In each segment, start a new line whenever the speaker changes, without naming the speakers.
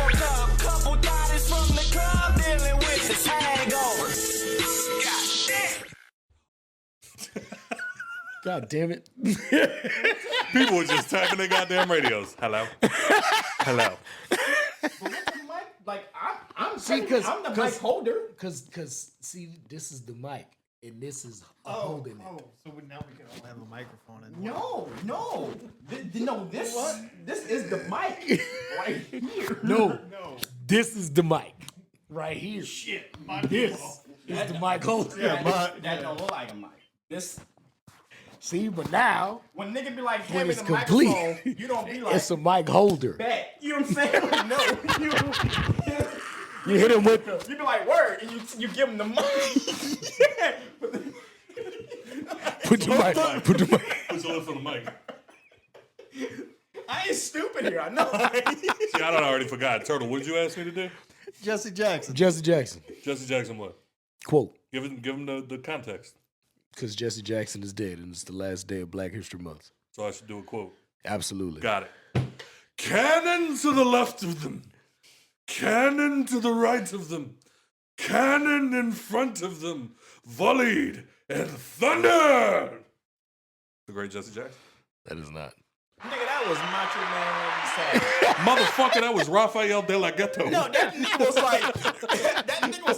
woke up, couple bodies from the club dealing with this hangover.
God damn it.
People were just tapping their goddamn radios. Hello. Hello.
Like I'm
See,
the mic holder.
Cause see, this is the mic and this is holding it.
So now we can all have a microphone. And
No. This is the mic right here.
No. This is the mic right here.
Shit,
This is the mic holder.
That don't look like a mic. This.
See, but now
When nigga be like,
when
hand me
it's
the
complete,
microphone, you don't be like,
it's a mic holder.
bet. You know what I'm saying? Like, no.
You hit him with the.
You be like, word, and you give him the mic.
Put your mic. Put the mic.
Put your lips on the mic.
I ain't stupid here. I know.
See, I already forgot. Turtle, what did you ask me to do?
Jesse Jackson.
Jesse Jackson.
Jesse Jackson what?
Quote.
Give him the context.
Because Jesse Jackson is dead and it's the last day of Black History Month.
So I should do a quote.
Absolutely.
Got it. Cannon to the left of them. Cannon to the right of them. Cannon in front of them. Volleyed and thunder. The great Jesse Jackson.
That is not.
Nigga, that was Macho Man.
Motherfucker, that was Rafael De La Ghetto.
No, that nigga was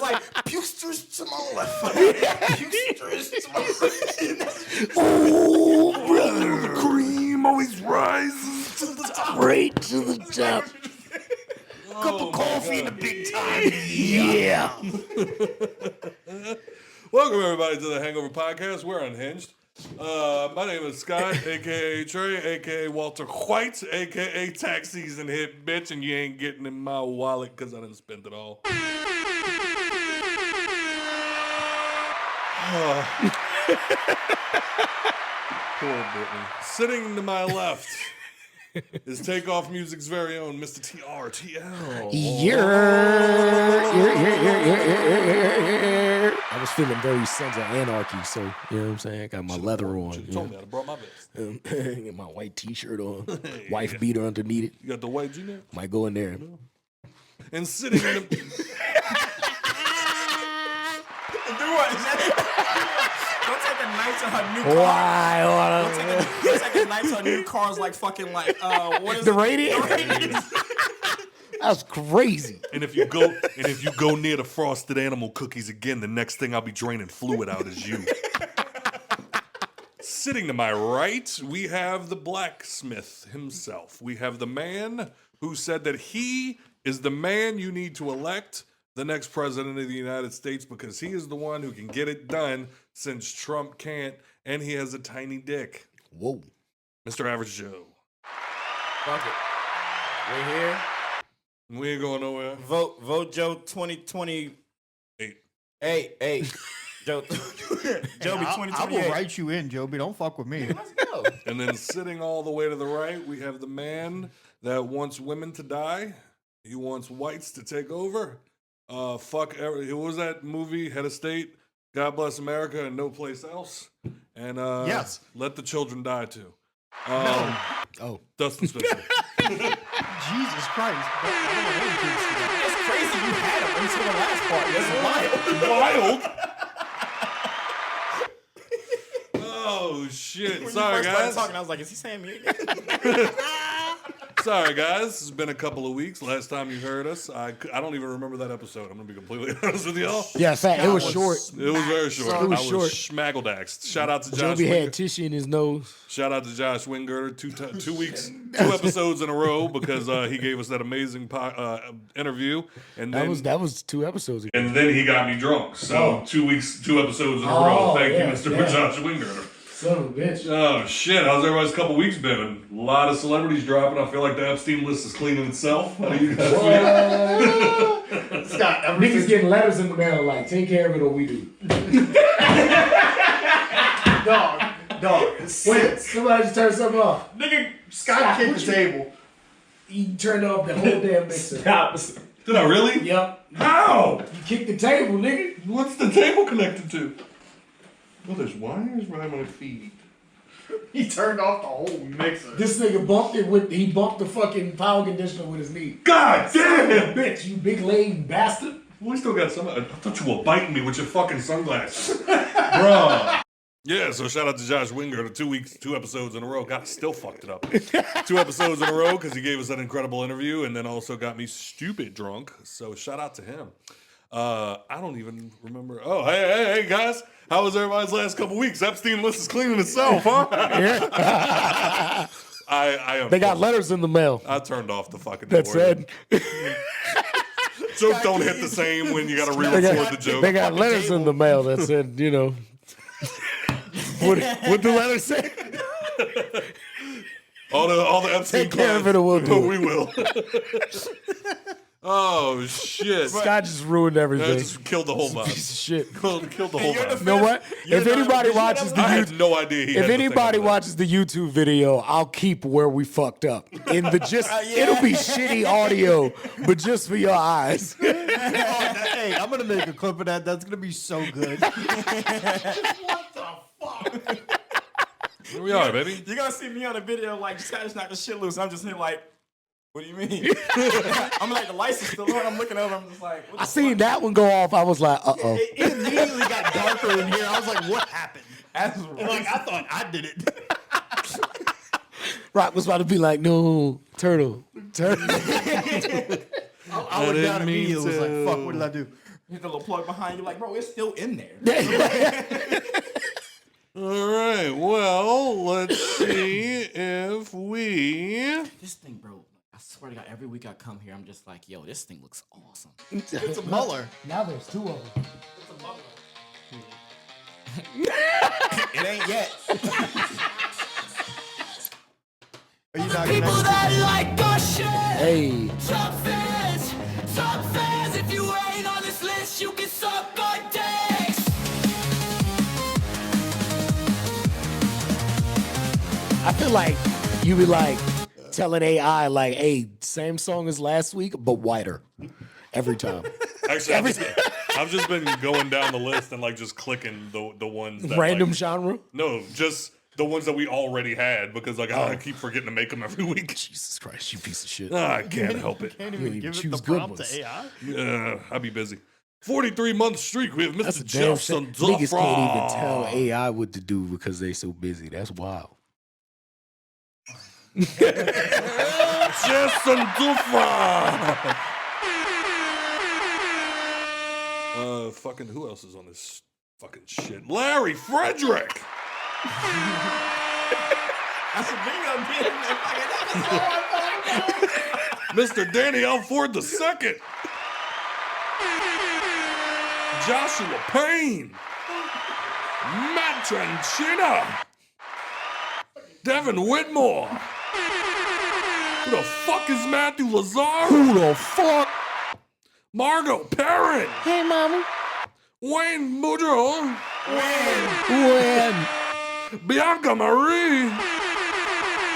like, Pusters to my left. Pusters to my left.
Oh, brother.
The cream always rises to the top.
Right to the top.
Cup of coffee in the big time.
Yeah.
Welcome, everybody, to the Hangover Podcast. We're unhinged. My name is Scott, a.k.a. Trey, a.k.a. Walter White, a.k.a. tax season hit, bitch, and you ain't getting in my wallet because I didn't spend it all. Poor Brittany. Sitting to my left is Takeoff Music's very own Mr. TRTL.
I was feeling very Sons of Anarchy, so, you know what I'm saying? I got my leather on.
You told me I brought my vest.
Get my white t-shirt on. Wife beater underneath it.
You got the white G-Net?
Might go in there.
And sitting in the...
Don't take a night to her new car.
Why?
Don't take a night to her new cars like fucking like what is
The
it?
radiator? That's crazy.
And if you go near the frosted animal cookies again, the next thing I'll be draining fluid out is you. Sitting to my right, we have the blacksmith himself. We have the man who said that he is the man you need to elect the next president of the United States because he is the one who can get it done since Trump can't, and he has a tiny dick.
Whoa.
Mr. Average Joe.
Fuck it. We're here.
We ain't going nowhere.
Vote Joe 2028. Hey. Joe be 2028.
I will write you in, Joby. Don't fuck with me.
Let's go.
And then sitting all the way to the right, we have the man that wants women to die. He wants whites to take over. What was that movie? Head of State, God Bless America, and No Place Else. And
yes,
let the children die too. Dustin Spencer.
Jesus Christ.
It's crazy you had him until the last part. That's wild.
Oh shit!
When
Sorry,
you first started
guys.
talking, I was like, is he saying me again?
Sorry, guys. It's been a couple of weeks. Last time you heard us, I don't even remember that episode. I'm gonna be completely honest with y'all.
Yeah, fact, it was short.
It was very short.
It was
I
short.
was schmaggled-axed. Shout out to Josh.
Joby had
Wingert.
tissue in his nose.
Shout out to Josh Wingert. 2 weeks, 2 episodes in a row because he gave us that amazing interview. And then
That was 2 episodes ago.
And then he got me drunk. So 2 weeks, 2 episodes in a row. Thank you, Mr. Josh Wingert.
Son of a bitch.
Oh shit! How's everybody's couple weeks been? A lot of celebrities dropping. I feel like the Epstein list is cleaning itself. How do you guys feel?
Scott, niggas getting letters in the mail like, take care of it or we do. Dog. Wait, somebody just turned something off.
Nigga,
Scott kicked the table.
He turned off the whole damn mixer.
Did I really?
Yep.
How?
You kicked the table, nigga.
What's the table connected to? Well, there's wires behind my feet.
He turned off the whole mixer.
This nigga bumped it with. He bumped the fucking power conditioner with his knee.
God damn!
Bitch, you big leg bastard.
We still got some. I thought you were biting me with your fucking sunglasses, bro. Yeah, so shout out to Josh Winger. 2 episodes in a row. God, still fucked it up. 2 episodes in a row because he gave us that incredible interview and then also got me stupid drunk. So shout out to him. I don't even remember. Oh, hey, guys. How was everybody's last couple weeks? Epstein list is cleaning itself, huh? I
They got letters in the mail.
I turned off the fucking
That said,
joke don't hit the same when you got to re-record the joke.
they got letters in the mail that said, you know, what the letter say?
All the Epstein
Take care of it or we'll do it.
We will. Oh, shit.
Scott just ruined everything.
That just killed the whole vibe.
Piece of shit.
Killed the whole vibe.
You know what? If anybody watches the
I had no idea he
if
had the
anybody
thing on
watches the YouTube video, I'll keep where we fucked up. In the just it'll be shitty audio, but just for your eyes.
Hey, I'm gonna make a clip of that. That's gonna be so good.
What the fuck?
Here we are, baby.
You're gonna see me on the video like just knock the shit loose. I'm just here like, what do you mean? I'm like the lights is still on. I'm looking over. I'm just like, what the
I seen
fuck?
that one go off. I was like, uh-oh.
It immediately got darker in here. I was like, what happened?
That's
And like, I thought I did it.
Rock was about to be like, no, turtle.
I went down immediately. Was like, fuck, what did I do?
Hit the little plug behind you, like, bro, it's still in there.
All right, well, let's see if we...
This thing, bro, I swear to God, every week I come here, I'm just like, yo, this thing looks awesome.
It's a Muller.
Now there's 2 of them.
It ain't yet.
Are you not
People
connected?
that like our shit.
Hey,
Top fans. If you ain't on this list, you can suck our dicks.
I feel like you be like telling AI like, hey, same song as last week, but whiter. Every time.
Actually, I've just been going down the list and like just clicking the ones that
Random
like,
genre?
No, just the ones that we already had because like I keep forgetting to make them every week.
Jesus Christ, you piece of shit.
I can't help it.
Can't
You
even give it
choose
the
good
prompt
ones.
to AI.
I'll be busy. 43-month streak. We have
That's a
Mr.
damn shame.
Jefferson
Niggas can't even tell
Duffra.
AI what to do because they so busy. That's wild.
Jefferson Duffra. Fucking who else is on this fucking shit? Larry Frederick.
That's a big up in
Mr. Danny Alford II. Joshua Payne. Matt Tranchina. Devin Whitmore. Who the fuck is Matthew Lazar?
Who the fuck?
Margot Perrin.
Hey, mommy.
Wayne Boudreau.
When
Bianca Marie.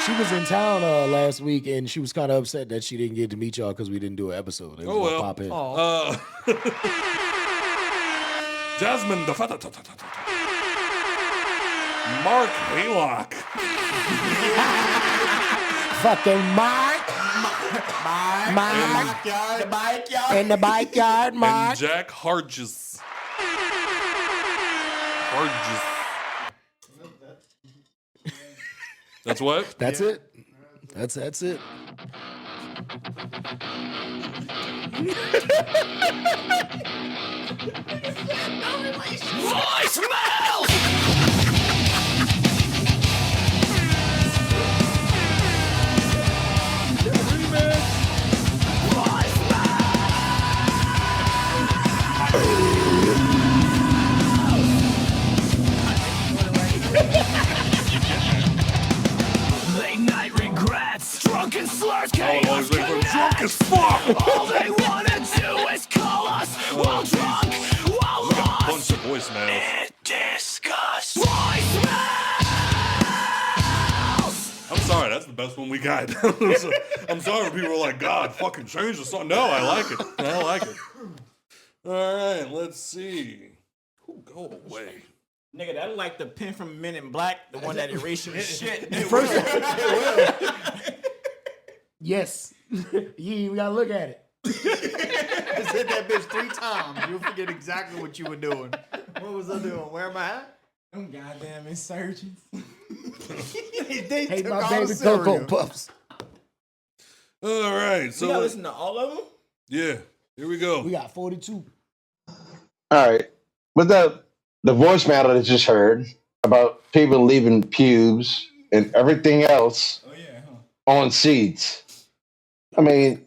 she was in town last week and she was kind of upset that she didn't get to meet y'all because we didn't do an episode. They was
Oh,
gonna
well.
pop in.
Jasmine Mark Haylock.
Fucking Mark. Mark.
the backyard.
In the backyard,
And
Mark.
Jack Harges. That's what?
That's it. That's it.
Voicemail! Late night regrets, drunken slurs, chaos,
Drunk as fuck.
all they wanna do is call us while drunk, while lost.
Bunch of voicemails.
Discuss voicemails.
I'm sorry, that's the best one we got. I'm sorry when people are like, God, fucking change the song. No, I like it. I like it. All right, let's see. Go away.
Nigga, that like the pin from Men in Black, the one that erased your shit.
First yes. You even gotta look at it.
Just hit that bitch 3 times. You'll forget exactly what you were doing. What was I doing? Where am I at?
Them goddamn insurgents.
They
Hey,
took
my
all
baby
the cereal.
Cocoa Puffs.
All right,
You
so
gotta listen to all of them?
yeah, here we go.
We got 42.
All right. With the voicemail that I just heard about people leaving pubes and everything else
Oh yeah, huh?
on seats. I mean,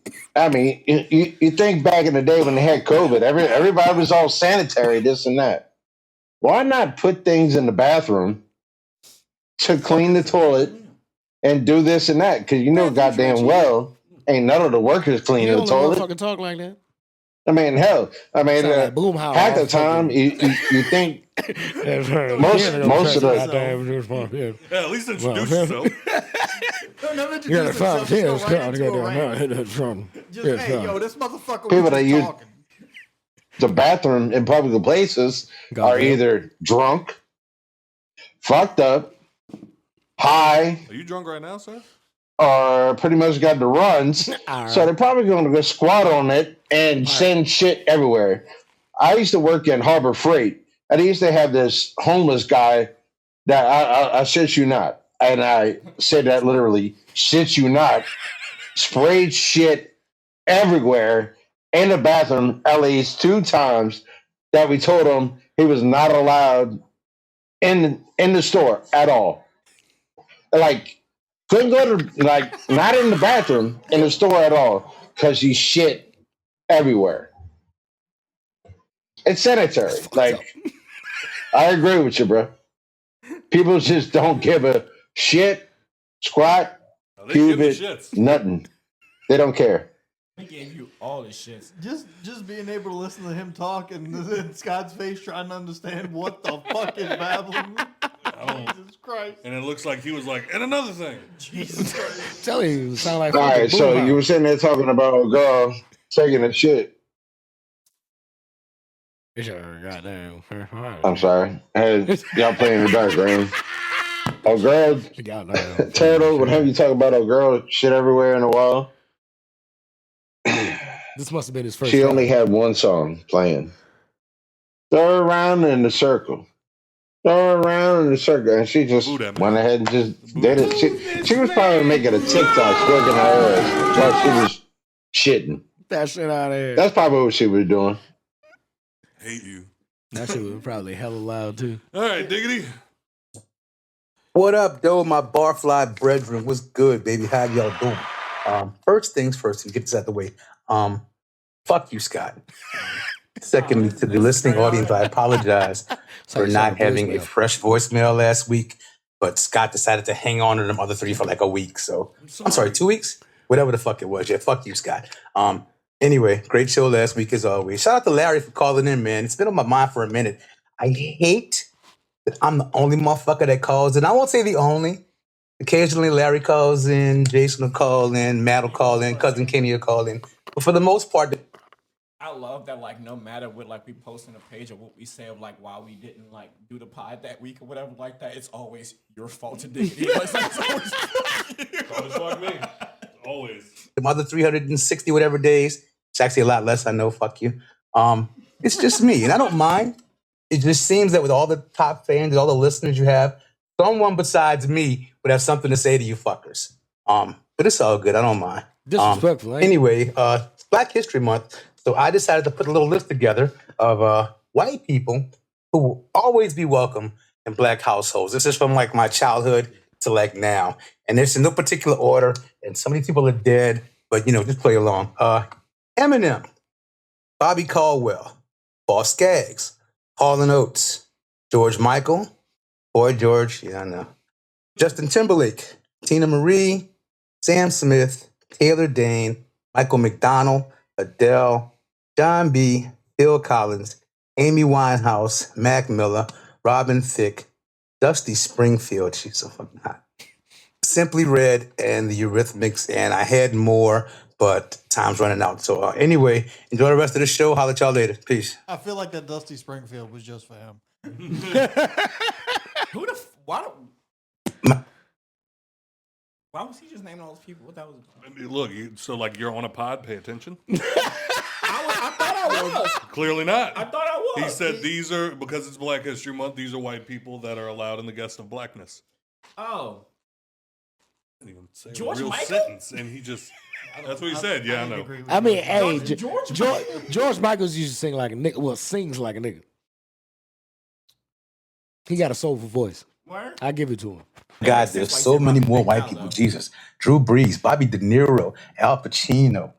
you think back in the day when they had COVID, everybody was all sanitary, this and that. Why not put things in the bathroom to clean the toilet and do this and that? Because you know goddamn well ain't none of the workers
You
cleaning the
don't
toilet.
motherfucking talk like that.
I mean, hell,
Sound like Boomhauer
half the
off
time you think most of the
Yeah, at least introduce yourself.
Don't never introduce
Yeah,
themselves, just go right into a rant.
Just,
Just, hey, yo, this motherfucker
People
was
that
just
use-
talking.
the bathroom in public places are either drunk, fucked up, high,
Are you drunk right now, sir?
or pretty much got the runs. So they're probably going to go squat on it and send shit everywhere. I used to work in Harbor Freight, and I used to have this homeless guy that I shit you not, and I said that literally, shit you not, sprayed shit everywhere in the bathroom at least 2 times that we told him he was not allowed in the store at all. Like, couldn't go to, like, not in the bathroom in the store at all because he shit everywhere. It's sanitary. Like, I agree with you, bro. People just don't give a shit, squat,
Oh, they give the
cubit,
shits.
nothing. They don't care.
They gave you all this shit.
Just being able to listen to him talk and Scott's face trying to understand what the fuck is babbling. Jesus Christ.
And it looks like he was like, and another thing.
Jesus Christ.
Tell you, sound like
All
fucking
right, so
Boomhauer.
you were sitting there talking about a girl taking a shit.
Goddamn.
I'm sorry. And y'all playing in the background. A girl,
Goddamn.
turtle, whenever you talk about a girl, shit everywhere in the wall.
This must have been his first
She
time.
only had one song playing. Throw around in the circle. Throw around in the circle. And she just
Boo that man.
went ahead and just did it. She was probably making a TikTok, squirting her ass while she was shitting.
that shit out of here.
That's probably what she was doing.
Hate you.
That shit was probably hella loud too.
All right, Diggity.
What up, though? My barfly brethren, what's good, baby? How y'all doing? First things first, and get this out the way. Fuck you, Scott. Secondly, to the listening audience, I apologize for not having a fresh voicemail last week, but Scott decided to hang on to them other 3 for like a week. So I'm sorry, 2 weeks? Whatever the fuck it was. Yeah, fuck you, Scott. Anyway, great show last week as always. Shout out to Larry for calling in, man. It's been on my mind for a minute. I hate that I'm the only motherfucker that calls in. I won't say the only. Occasionally Larry calls in, Jason will call in, Matt will call in, Cousin Kenny will call in. But for the most part,
I love that, like, no matter what, like, we post on a page or what we say of, like, why we didn't, like, do the pod that week or whatever like that, it's always your fault to Diggity. It's always
Always fuck me. Always.
the other 360 whatever days, it's actually a lot less, I know, fuck you. It's just me, and I don't mind. It just seems that with all the top fans, all the listeners you have, someone besides me would have something to say to you fuckers. But it's all good, I don't mind.
Disrespectful, ain't it?
Anyway, it's Black History Month, so I decided to put a little list together of white people who will always be welcome in Black households. This is from like my childhood to like now, and it's in no particular order. And some of these people are dead, but you know, just play along. Eminem, Bobby Caldwell, Boss Skaggs, Hall & Oates, George Michael, Boy George, yeah, I know. Justin Timberlake, Tina Marie, Sam Smith, Taylor Dane, Michael McDonald, Adele, John B., Phil Collins, Amy Winehouse, Mac Miller, Robin Thicke, Dusty Springfield, she's so fucking hot, Simply Red, and the Eurythmics, and I had more, but time's running out. So anyway, enjoy the rest of the show. Holla at y'all later. Peace.
I feel like that Dusty Springfield was just for him.
Who the why? Why was he just naming all those people? What that was?
Look, so like you're on a pod. Pay attention.
I thought I was.
Clearly not.
I thought I was.
He said these are, because it's Black History Month, these are white people that are allowed in the guest of blackness.
Oh.
I didn't even say
George
a real
Michael?
sentence, and he just, that's what he said. Yeah, I know.
I mean, hey,
George
George Michaels used to sing like a nigga. Well, sings like a nigga. He got a soulful voice.
Where?
I give it to him.
God, there's so many more white people. Jesus. Drew Brees, Bobby De Niro, Al Pacino,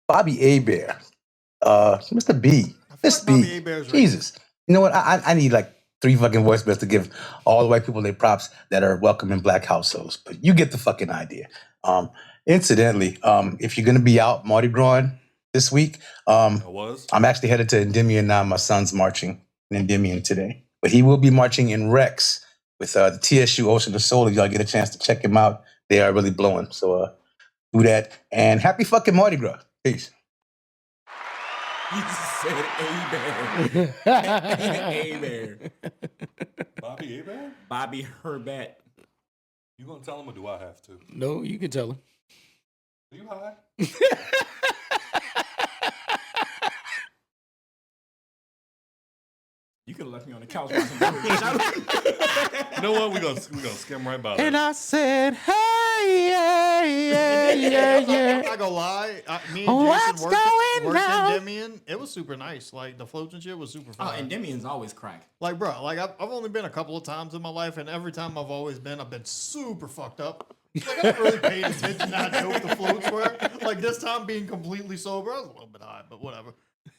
Bobby Hebert, Mr. B. Miss
Bobby
B.
Hebert's right.
Jesus. You know what? I need like 3 fucking voicemails to give all the white people their props that are welcome in black households. But you get the fucking idea. Incidentally, if you're gonna be out Mardi Gras this week, I'm actually headed to Endymion now. My son's marching in Endymion today. But he will be marching in Rex with the TSU Ocean of Soul. If y'all get a chance to check him out, they are really blowing. So do that. And happy fucking Mardi Gras. Peace.
He said A-Bear.
Bobby Hebert?
Bobby Herbert.
You gonna tell him or do I have to?
No, you can tell him.
Are you high?
You could have left me on the couch watching
You know what? We're gonna skim right by that.
And I said, hey, yeah.
I'm not gonna lie. Me and
What's
Jason
going
worked in
on?
Endymion. It was super nice. Like the floats and shit was super fun.
Oh, Endymion's always crack.
Like, bro, like I've only been a couple of times in my life, and every time I've been super fucked up. Like I never really paid attention to how dope the floats were. Like this time being completely sober, I was a little bit high, but whatever.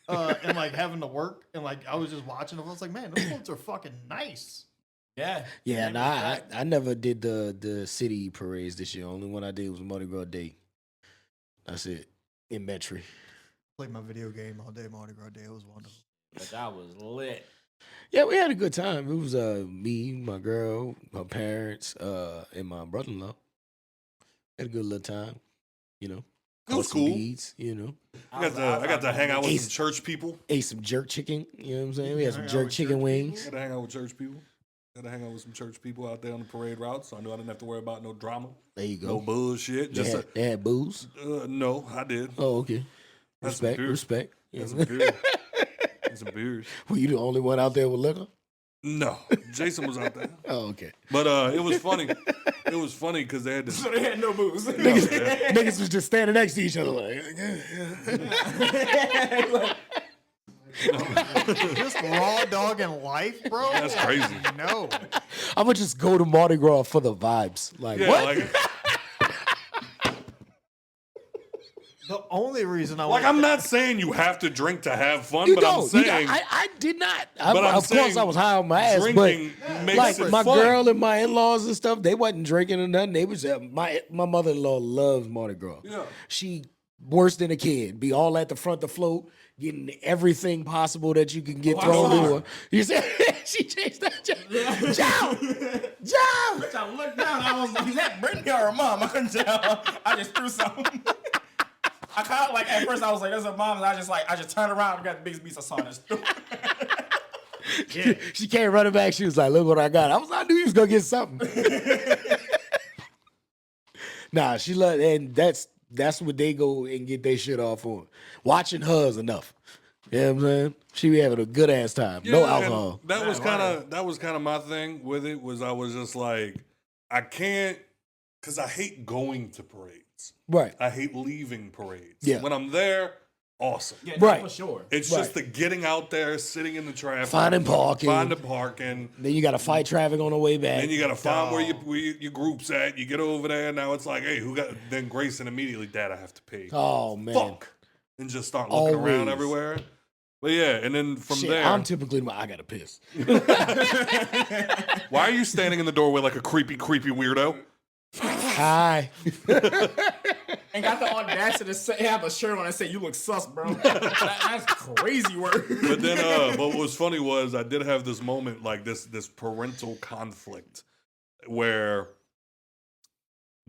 And like having to work, and like I was just watching them. I was like, man, those floats are fucking nice.
Yeah.
Yeah, nah, I never did the city parades this year. Only one I did was Mardi Gras Day. That's it. In Metry.
Played my video game all day, Mardi Gras Day. It was wonderful.
But that was lit.
Yeah, we had a good time. It was me, my girl, my parents, and my brother-in-law. Had a good little time, you know.
It was
Caught some
cool.
beads, you know.
I got to hang out with some church people.
Ate some jerk chicken, you know what I'm saying? We had some jerk chicken wings.
Got to hang out with church people. Got to hang out with some church people out there on the parade route, so I knew I didn't have to worry about no drama.
There you go.
No bullshit.
They had booze?
No, I did.
Oh, okay.
Had some beers.
Respect.
Had some beers. Had some beers.
Were you the only one out there with liquor?
No, Jason was out there.
Oh, okay.
But it was funny. It was funny because they had this.
So they had no booze.
Niggas was just standing next to each other like.
Just raw dog in life, bro.
That's crazy.
No.
I'm gonna just go to Mardi Gras for the vibes. Like
Yeah,
what?
like
The only reason I
Like, I'm not saying you have to drink to have fun,
You
but
don't.
I'm saying,
I did not.
But I'm
of course,
saying
I was high on my ass,
drinking
but
makes
like
it
my
fun.
girl and my in-laws and stuff, they wasn't drinking or nothing. They was my mother-in-law loves Mardi Gras.
Yeah.
She worse than a kid. Be all at the front of the float, getting everything possible that you can get thrown to her. You said she changed that. Joe.
I looked down. I was like, is that Brittany or her mom? I couldn't tell. I just threw something. I kind of like at first I was like, "That's her mom." And I just turned around and got the biggest piece of sawdust.
She came running back. She was like, "Look what I got." I knew you was gonna get something. Nah, she loved, and that's what they go and get their shit off on. Watching her is enough. You know what I'm saying? She be having a good ass time. No
Yeah,
alcohol.
and that was kind of my thing with it. Was I was just like, I can't, because I hate going to parades.
Right.
I hate leaving parades.
Yeah.
When I'm there, awesome.
Yeah,
Right.
for sure.
It's
Right.
just the getting out there, sitting in the traffic,
Finding parking.
parking.
Then you got to fight traffic on the way back.
Then you got to find where your group's at. You get over there. Now it's like, hey, who got? Then Grayson immediately, Dad, I have to pay.
Oh man.
Fuck. And just start looking around
Always.
everywhere. But yeah, and then from
Shit,
there,
I'm typically I gotta piss.
why are you standing in the doorway like a creepy weirdo?
Hi.
And got the audacity to say, have a shirt on and say, "You look sus, bro." That's crazy work.
But then, but what was funny was I did have this moment, like this parental conflict, where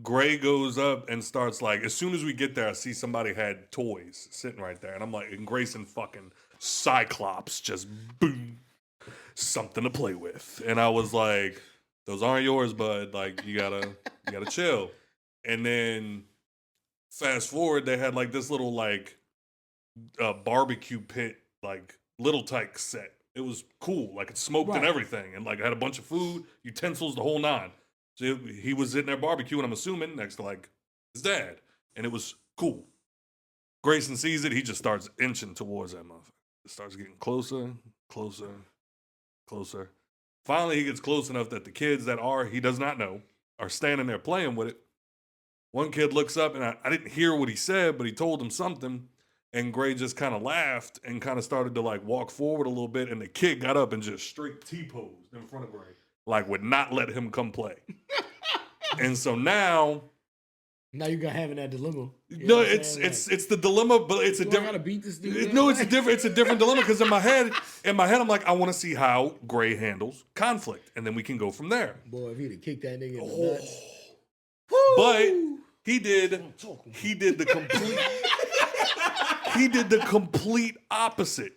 Gray goes up and starts like, as soon as we get there, I see somebody had toys sitting right there, and I'm like, and Grayson fucking Cyclops just boom, something to play with. And I was like, those aren't yours, bud. Like, you gotta chill. And then fast forward, they had like this little like barbecue pit, like little tyke set. It was cool. Like it smoked and everything. And like I had a bunch of food, utensils, the whole nine. So he was sitting there barbecuing, I'm assuming, next to like his dad. And it was cool. Grayson sees it, he just starts inching towards that motherfucker. It starts getting closer, closer, closer. Finally, he gets close enough that the kids that he does not know, are standing there playing with it. One kid looks up, and I didn't hear what he said, but he told him something. And Gray just kind of laughed and kind of started to like walk forward a little bit. And the kid got up and just straight T-posed in front of Gray, like would not let him come play. And so now
you're gonna have that dilemma.
No, it's the dilemma, but it's a different.
I gotta beat this dude.
No, it's a different dilemma because in my head, I'm like, I want to see how Gray handles conflict, and then we can go from there.
Boy, if he'd have kicked that nigga in the nuts.
But he did the complete. He did the complete opposite.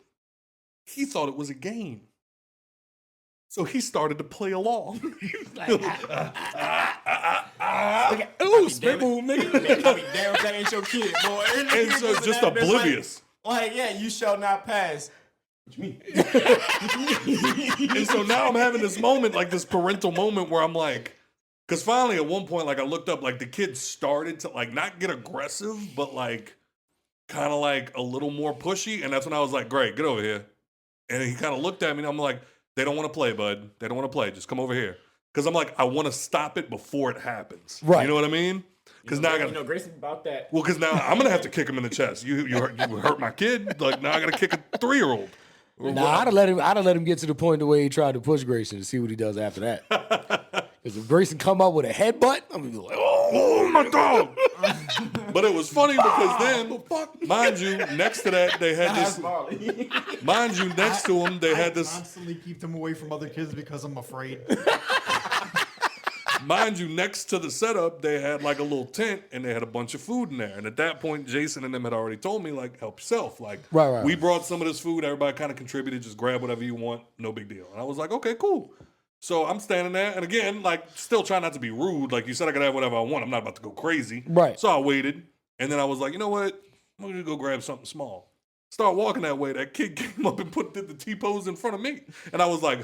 He thought it was a game. So he started to play along.
Ooh, spit move, nigga.
I mean, damn, that ain't your kid, boy.
And so just oblivious.
Like, yeah, you shall not pass. What you mean?
And so now I'm having this moment, like this parental moment where I'm like, because finally at one point, like I looked up, like the kid started to like not get aggressive, but like kind of like a little more pushy. And that's when I was like, Greg, get over here. And he kind of looked at me and I'm like, they don't want to play, bud. They don't want to play. Just come over here. Because I'm like, I want to stop it before it happens.
Right.
You know what I mean? Because now I got
Grayson about that.
Well, because now I'm gonna have to kick him in the chest. You hurt my kid. Like now I gotta kick a 3-year-old.
Nah, I'd have let him get to the point the way he tried to push Grayson to see what he does after that. Because if Grayson come up with a headbutt, I'm gonna be like, oh
my dog. But it was funny because then, mind you, next to that they had this. Mind you, next to him they had this.
Constantly keep them away from other kids because I'm afraid.
Mind you, next to the setup, they had like a little tent and they had a bunch of food in there. And at that point, Jason and them had already told me, like, help yourself. Like, we brought some of this food. Everybody kind of contributed. Just grab whatever you want. No big deal. And I was like, okay, cool. So I'm standing there. And again, like, still trying not to be rude. Like you said, I could have whatever I want. I'm not about to go crazy.
Right.
So I waited. And then I was like, you know what? I'm going to go grab something small. Start walking that way. That kid came up and did the T-pose in front of me. And I was like,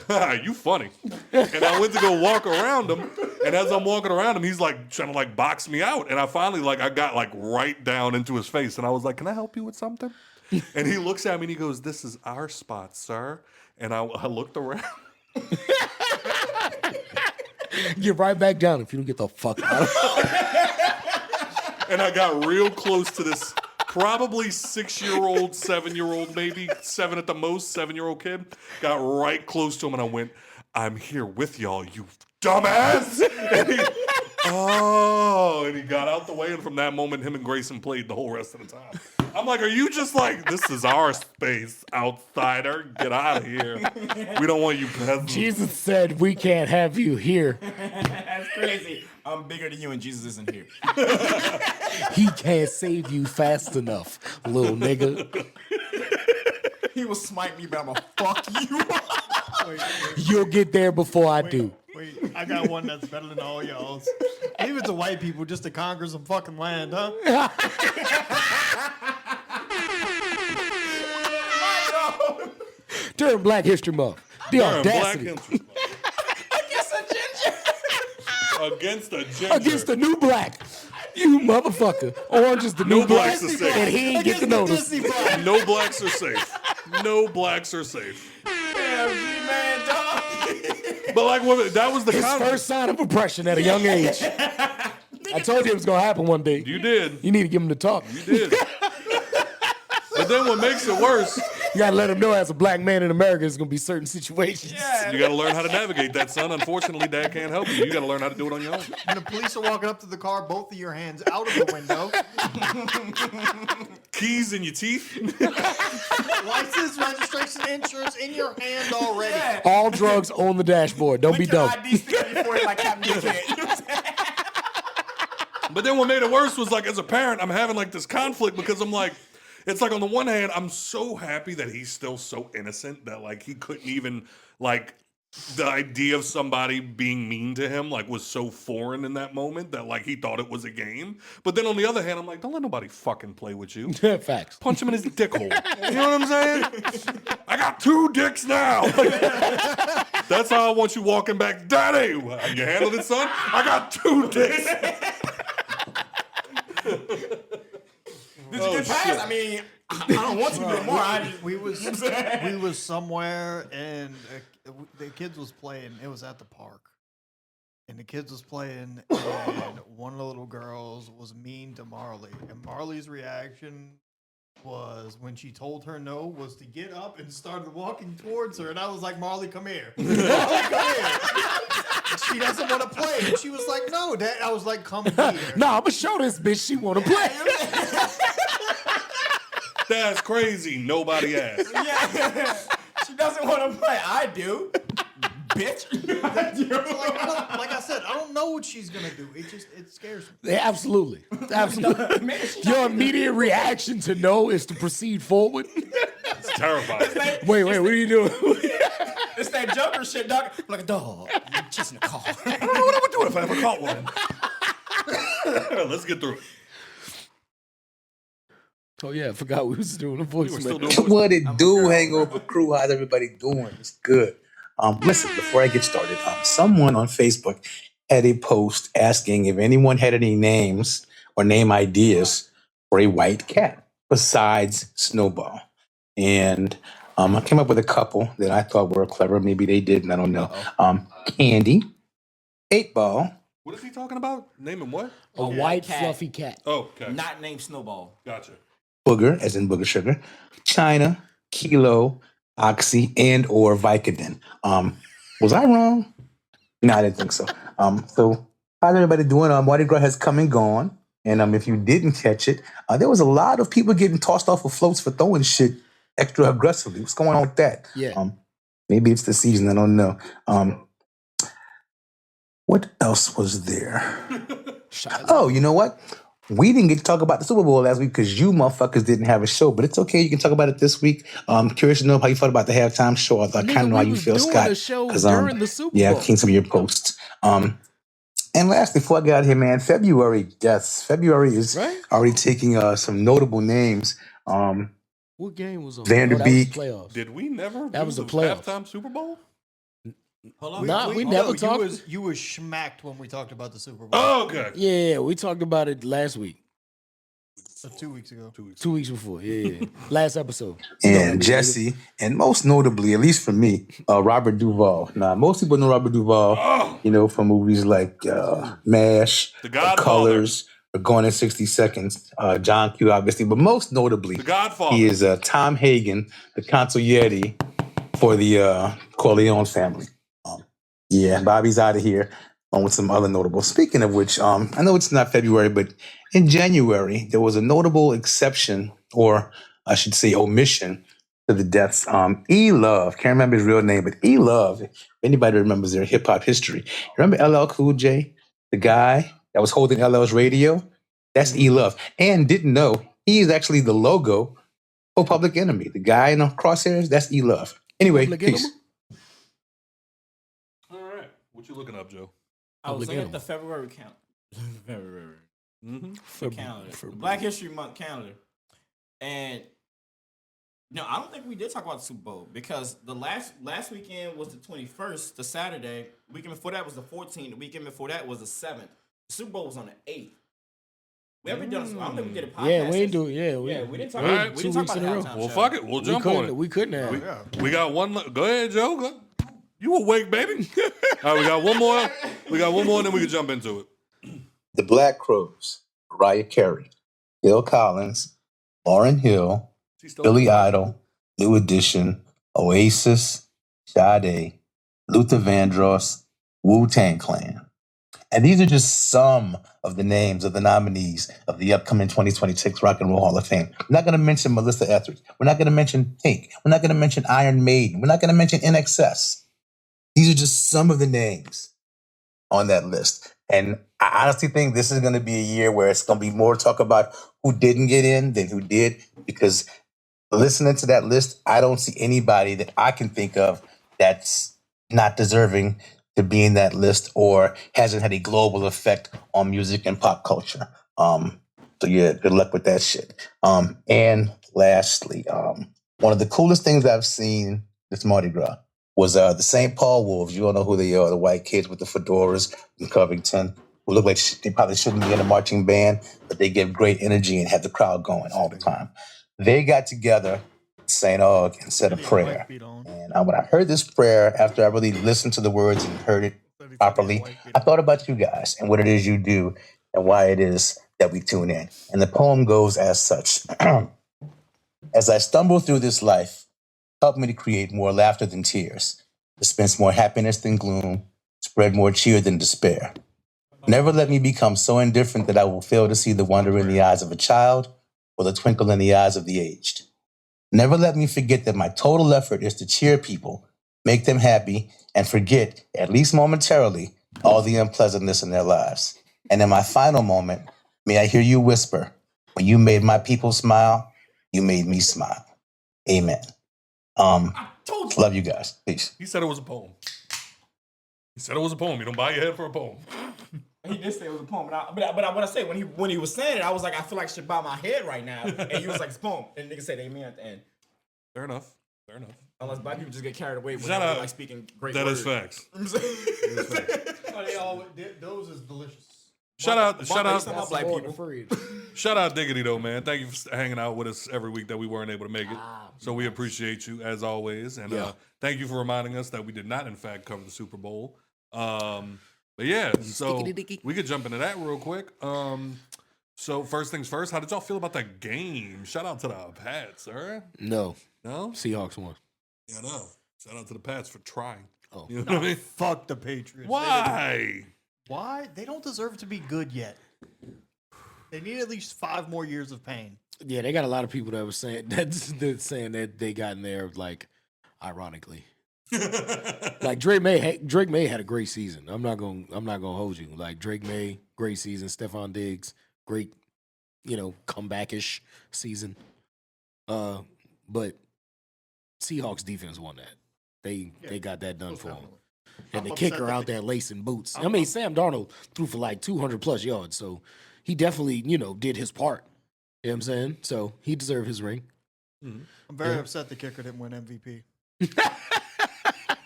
you funny. And I went to go walk around him. And as I'm walking around him, he's like trying to like box me out. And I finally I got like right down into his face. And I was like, can I help you with something? And he looks at me and he goes, this is our spot, sir. And I looked around.
Get right back down if you don't get the fuck out of here.
And I got real close to this probably 6-year-old, 7-year-old, maybe 7 at the most, 7-year-old kid. Got right close to him and I went, I'm here with y'all, you dumbass. And he got out the way. And from that moment, him and Grayson played the whole rest of the time. I'm like, are you just like, this is our space, outsider? Get out of here. We don't want you peasants.
Jesus said we can't have you here.
That's crazy. I'm bigger than you and Jesus isn't here.
He can't save you fast enough, little nigga.
He will smite me, but I'm gonna fuck you.
You'll get there before I do.
Wait, I got one that's better than all y'all's. Leave it to white people just to conquer some fucking land, huh?
During Black History Month, the audacity.
Against a ginger.
Against the new black. You motherfucker. Orange is the new black.
Blacks are safe.
And he ain't get to notice.
No blacks are safe. No blacks are safe.
Damn, G-Man, dog.
But like, that was the
His first sign of oppression at a young age. I told you it was going to happen one day.
You did.
You need to give him the talk.
You did. But then what makes it worse,
you got to let him know as a black man in America, there's going to be certain situations.
Yeah.
you got to learn how to navigate that, son. Unfortunately, Dad can't help you. You got to learn how to do it on your own.
When the police are walking up to the car, both of your hands out of the window.
Keys in your teeth.
License, registration, insurance in your hand already.
Yeah.
All drugs on the dashboard. Don't be dumb.
ID sticker before it like Captain Dickhead. You know what I'm saying?
But then what made it worse was like, as a parent, I'm having like this conflict because I'm like, it's like on the one hand, I'm so happy that he's still so innocent that like he couldn't even like the idea of somebody being mean to him like was so foreign in that moment that like he thought it was a game. But then on the other hand, I'm like, don't let nobody fucking play with you.
Facts.
Punch him in his dick hole. You know what I'm saying? I got 2 dicks now. That's how I want you walking back. Daddy, you handled it, son? I got 2 dicks.
Did you get past? I mean, I don't want you to get more.
We was somewhere and the kids was playing. It was at the park, and the kids was playing, and one of the little girls was mean to Marley, and Marley's reaction was when she told her no was to get up and started walking towards her, and I was like, Marley, come here. Marley, come here. She doesn't want to play. And she was like, no, Dad. I was like, come here.
Nah, I'm gonna show this bitch she wanna play.
That's crazy. Nobody asked.
Yeah. She doesn't want to play. I do. Bitch.
Like I said, I don't know what she's gonna do. It scares me.
Yeah, absolutely. Absolutely. Your immediate reaction to no is to proceed forward.
It's terrifying.
Wait, what are you doing?
It's that Joker shit, dog. I'm like a dog. You're chasing a car.
I don't know what I would do if I ever caught one. Let's get through it.
Oh yeah, I forgot we was doing a voice.
We're still doing voice.
What it do, Hangover crew? How's everybody doing? It's good. Listen, before I get started, someone on Facebook had a post asking if anyone had any names or name ideas for a white cat besides Snowball. And I came up with a couple that I thought were clever. Maybe they didn't. I don't know. Candy, 8-Ball,
What is he talking about? Naming what?
A white
cat.
fluffy cat.
Oh, okay.
Not named Snowball.
Gotcha.
Booger, as in Booger Sugar, China, Kilo, Oxy, and or Vicodin. Was I wrong? No, I didn't think so. So how's everybody doing? Mardi Gras has come and gone. And if you didn't catch it, there was a lot of people getting tossed off of floats for throwing shit extra aggressively. What's going on with that?
Yeah.
Maybe it's the season. I don't know. What else was there? Oh, you know what? We didn't get to talk about the Super Bowl last week because you motherfuckers didn't have a show, but it's okay. You can talk about it this week. I'm curious to know how you felt about the halftime show. I kind of know how you feel, Scott.
During the Super Bowl.
Yeah, I've seen some of your posts. And lastly, before I got here, man, February deaths. February is already taking some notable names.
What game was on?
Vanderbeek.
Playoffs.
Did we never
That
do
was the
the
playoffs.
halftime Super Bowl?
Hold on.
Nah, we never talked.
You was smacked when we talked about the Super Bowl.
Oh, okay.
Yeah, we talked about it last week.
2 weeks ago.
2 weeks before. Yeah. Last episode.
And Jesse, and most notably, at least for me, Robert Duvall. Now, most people know Robert Duvall, from movies like MASH,
The Godfather.
Colors, or Gone in 60 Seconds, John Q, obviously. But most notably,
The Godfather.
he is Tom Hagen, the consigliere for the Corleone family. Yeah, Bobby's out of here, along with some other notables. Speaking of which, I know it's not February, but in January, there was a notable exception, or I should say omission, to the deaths. E-Love, can't remember his real name, but E-Love, if anybody remembers their hip-hop history. Remember LL Cool J, the guy that was holding LL's radio? That's E-Love. And didn't know, he is actually the logo for Public Enemy. The guy in the crosshairs, that's E-Love. Anyway,
Public
peace.
Enemy?
All right. What you looking up, Joe?
I was
Public
looking at
Enemy.
the February count. February.
Mm-hmm.
Calendar. The Black History Month calendar. And I don't think we did talk about the Super Bowl because the last weekend was the 21st, the Saturday. The weekend before that was the 14th. The weekend before that was the 7th. The Super Bowl was on the 8th. We haven't done. I don't think we did a podcast.
Yeah, we ain't do. Yeah,
we didn't talk
All
about.
right.
We
2
didn't talk
weeks
about
in
the
a row.
halftime
Well,
show.
fuck it. We'll jump on it.
We couldn't have.
We got one. Go ahead, Joe. You awake, baby? All right, we got one more. We got one more, and then we can jump into it.
The Black Crowes, Mariah Carey, Phil Collins, Lauryn Hill, Billy Idol, New Edition, Oasis, Sade, Luther Vandross, Wu-Tang Clan. And these are just some of the names of the nominees of the upcoming 2026 Rock and Roll Hall of Fame. We're not going to mention Melissa Etheridge. We're not going to mention Pink. We're not going to mention Iron Maiden. We're not going to mention NXS. These are just some of the names on that list. And I honestly think this is going to be a year where it's going to be more talk about who didn't get in than who did, because listening to that list, I don't see anybody that I can think of that's not deserving to be in that list or hasn't had a global effect on music and pop culture. So yeah, good luck with that shit. And lastly, one of the coolest things I've seen this Mardi Gras was the St. Paul Wolves. You all know who they are, the white kids with the fedoras in Covington, who look like they probably shouldn't be in a marching band, but they give great energy and have the crowd going all the time. They got together at St. Aug and said a prayer. And when I heard this prayer, after I really listened to the words and heard it properly, I thought about you guys and what it is you do and why it is that we tune in. And the poem goes as such. As I stumble through this life, help me to create more laughter than tears, dispense more happiness than gloom, spread more cheer than despair. Never let me become so indifferent that I will fail to see the wonder in the eyes of a child or the twinkle in the eyes of the aged. Never let me forget that my total effort is to cheer people, make them happy, and forget, at least momentarily, all the unpleasantness in their lives. And in my final moment, may I hear you whisper, when you made my people smile, you made me smile. Amen. Love you guys. Peace.
He said it was a poem. He said it was a poem. You don't buy your head for a poem.
He did say it was a poem, but I want to say when he was saying it, I was like, I feel like I should bow my head right now, and he was like, it's a poem, and the nigga said amen at the end.
Fair enough. Fair enough.
Unless black people just get carried away when
Shout
they're
out.
like speaking great
That
words.
is facts.
Those is delicious.
Shout out.
Black people.
Shout out Diggity though, man. Thank you for hanging out with us every week that we weren't able to make it. So we appreciate you as always, and thank you for reminding us that we did not in fact cover the Super Bowl. But yeah, so we could jump into that real quick. So first things first, how did y'all feel about that game? Shout out to the Pats, sir.
No.
No?
Seahawks won.
Yeah, no. Shout out to the Pats for trying.
Oh.
You know what I mean?
Fuck the Patriots.
Why?
Why? They don't deserve to be good yet. They need at least 5 more years of pain.
Yeah, they got a lot of people that were saying that's saying that they got in there like ironically. Like Drake May had a great season. I'm not gonna hold you. Like Drake May, great season. Stephon Diggs, great, comeback-ish season. But Seahawks defense won that. They got that done for them. And the kicker out there lacing boots. I mean, Sam Darnold threw for like 200 plus yards, so he definitely, did his part. You know what I'm saying? So he deserved his ring.
I'm very upset the kicker didn't win MVP.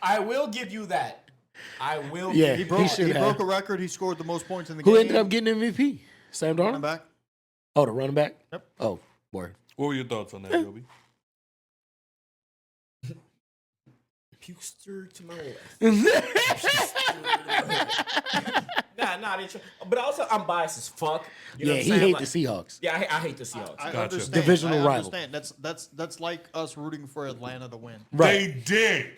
I will give you that. I will.
Yeah,
He broke a record. He scored the most points in the
Who
game.
ended up getting MVP? Sam
Running
Darnold?
back.
Oh, the running back?
Yep.
Oh, word.
What were your thoughts on that, Joby?
Pukester to my left. Nah, they but also I'm biased as fuck. You know
Yeah,
what I'm
he
saying?
hate
Like,
the Seahawks.
Yeah, I hate the Seahawks.
I
Gotcha.
understand.
Divisional
I
rival.
understand. That's like us rooting for Atlanta to win.
They did.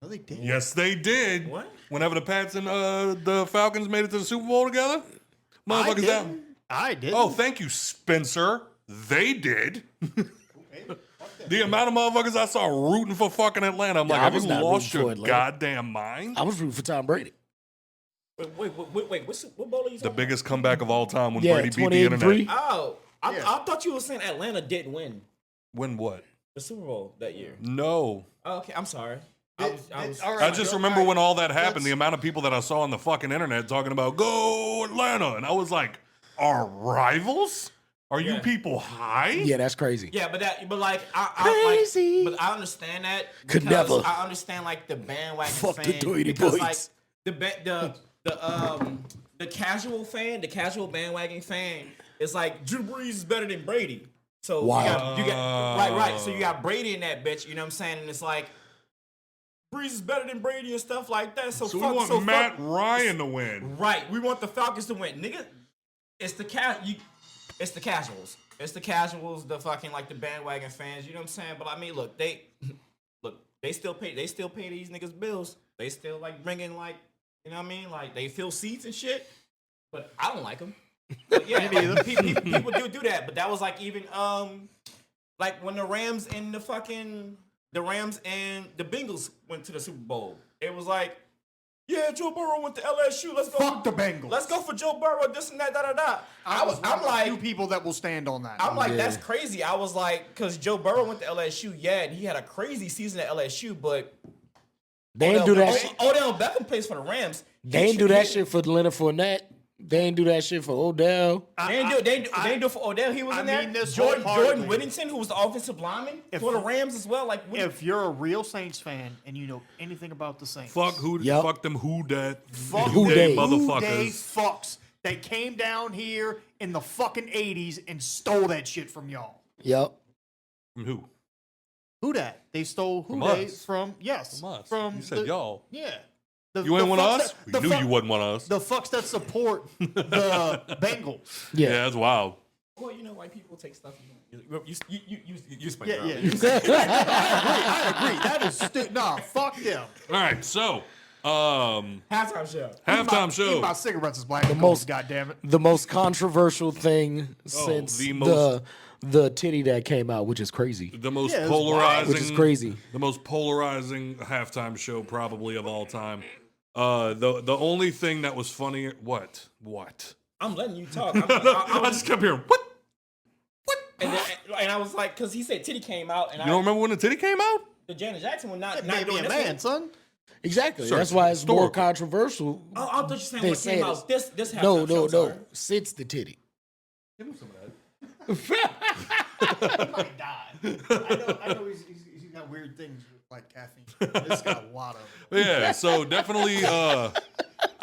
No, they did.
Yes, they did.
What?
Whenever the Pats and the Falcons made it to the Super Bowl together, motherfuckers out.
I did.
Oh, thank you, Spencer. They did. The amount of motherfuckers I saw rooting for fucking Atlanta, I'm
Yeah,
like,
I
have
was
you
not
lost
rooting for
your
Atlanta.
goddamn mind?
I was rooting for Tom Brady.
Wait, what bowl are you
The
talking
biggest comeback of all time when
Yeah,
Brady beat the
28 and
internet.
3.
about? Oh, I thought you were saying Atlanta didn't win
When what?
the Super Bowl that year.
No.
Oh, okay, I'm sorry. I was
all
I
right,
just
Joe,
remember
all right.
when all that happened,
Let's-
the amount of people that I saw on the fucking internet talking about, go Atlanta. And I was like, our rivals? Are you
Yeah.
people high?
Yeah, that's crazy.
Yeah, but I
Crazy.
but I understand that.
Could
because
never.
I understand like the bandwagon
Fuck the
fan.
Doity
because
boys.
like the casual fan, the casual bandwagon fan is like Drew Brees is better than Brady. So
Wow.
you got right. So you got Brady in that bitch. You know what I'm saying? And it's like Brees is better than Brady and stuff like that. So
So
fuck.
we want
so
Matt
fuck.
Ryan to win.
Right. We want the Falcons to win, nigga. It's the It's the casuals. It's the casuals, the fucking like the bandwagon fans. You know what I'm saying? But I mean, look, they still pay these niggas bills. They still like bringing like, you know what I mean? Like they fill seats and shit. But I don't like them. But yeah, like, people do that. But that was like even like when the Rams and the Bengals went to the Super Bowl. It was like yeah, Joe Burrow went to LSU. Let's go.
Fuck the Bengals.
Let's go for Joe Burrow. This and that. Da da da.
I'm
I'm
a
like,
few people that will stand on that.
I'm like,
Yeah.
that's crazy. I was like, because Joe Burrow went to LSU, yeah, and he had a crazy season at LSU, but
They didn't do that shit.
Odell Beckham plays for the Rams.
They ain't do that shit for Leonard Fournette. They ain't do that shit for Odell.
They didn't do it for Odell. He was in there.
mean this
Jordan
wholeheartedly.
Whittington, who was the offensive lineman for the Rams as well. Like,
If you're a real Saints fan and you know anything about the Saints,
Fuck
Yep.
them who dat
fuck
Who
the
they?
motherfuckers.
fucks that came down here in the fucking 80s and stole that shit from y'all.
Yep.
From who?
Who dat? They stole who
From
they
us.
from? Yes.
From us.
From
You said y'all.
Yeah.
You ain't one of
fucks
us?
that-
We knew you wasn't one of us.
The fucks that support the Bengals.
Yeah,
Yeah.
that's wild.
well, you know, white people take stuff. You spent
Yeah,
your
yeah. I agree. That is nah. Fuck them.
All right, so
halftime show.
halftime
Eat
show.
my cigarettes is black. The
most-
goddamn it.
The most controversial thing since
the
the,
most-
the titty that came out, which is crazy.
The most
Yeah, it was wild.
polarizing,
Which is crazy.
The most polarizing halftime show probably of all time. The only thing that was funny, what?
I'm letting you talk.
I just kept hearing what?
And I was like, because he said Titty came out, and
You don't remember when the titty came out?
the Janet Jackson was not
Made me
doing
a
this
man,
one.
son.
Exactly.
Sure,
That's why it's more
historical.
controversial.
Oh, I thought you were saying
They
what came
said
out this halftime
No,
show.
no,
sorry.
no. Sits the titty.
Give him some of that.
Might die. I know he's got weird things with, like caffeine. This got a lot of it.
Yeah, so definitely, I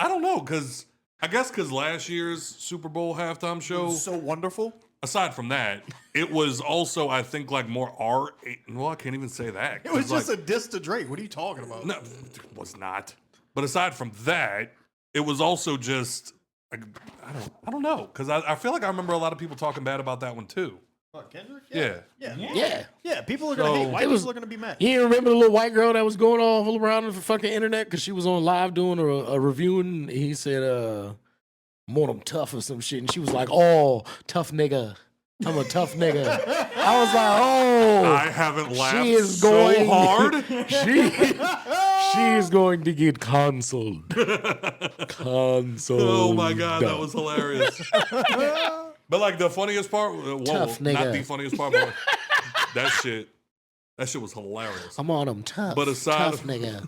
don't know, because I guess because last year's Super Bowl halftime show,
So wonderful.
aside from that, it was also, I think, like more art. Well, I can't even say that.
It was just a diss to Drake. What are you talking about?
No, it was not. But aside from that, it was also just, like, I don't know, because I feel like I remember a lot of people talking bad about that one too.
What, Kendrick?
Yeah.
Yeah.
People are gonna hate. White people are gonna be mad.
You ain't remember the little white girl that was going all around the fucking internet because she was on live doing a review and he said, more them tough or some shit. And she was like, oh, tough nigga. I'm a tough nigga. I was like, oh.
I haven't laughed
She is
so
going
hard.
she is going to get canceled. Canceled.
Oh my God, that was hilarious. But like the funniest part,
Tough
not
nigga.
the funniest part, but that shit was hilarious.
I'm on them tough.
But aside-
tough nigga.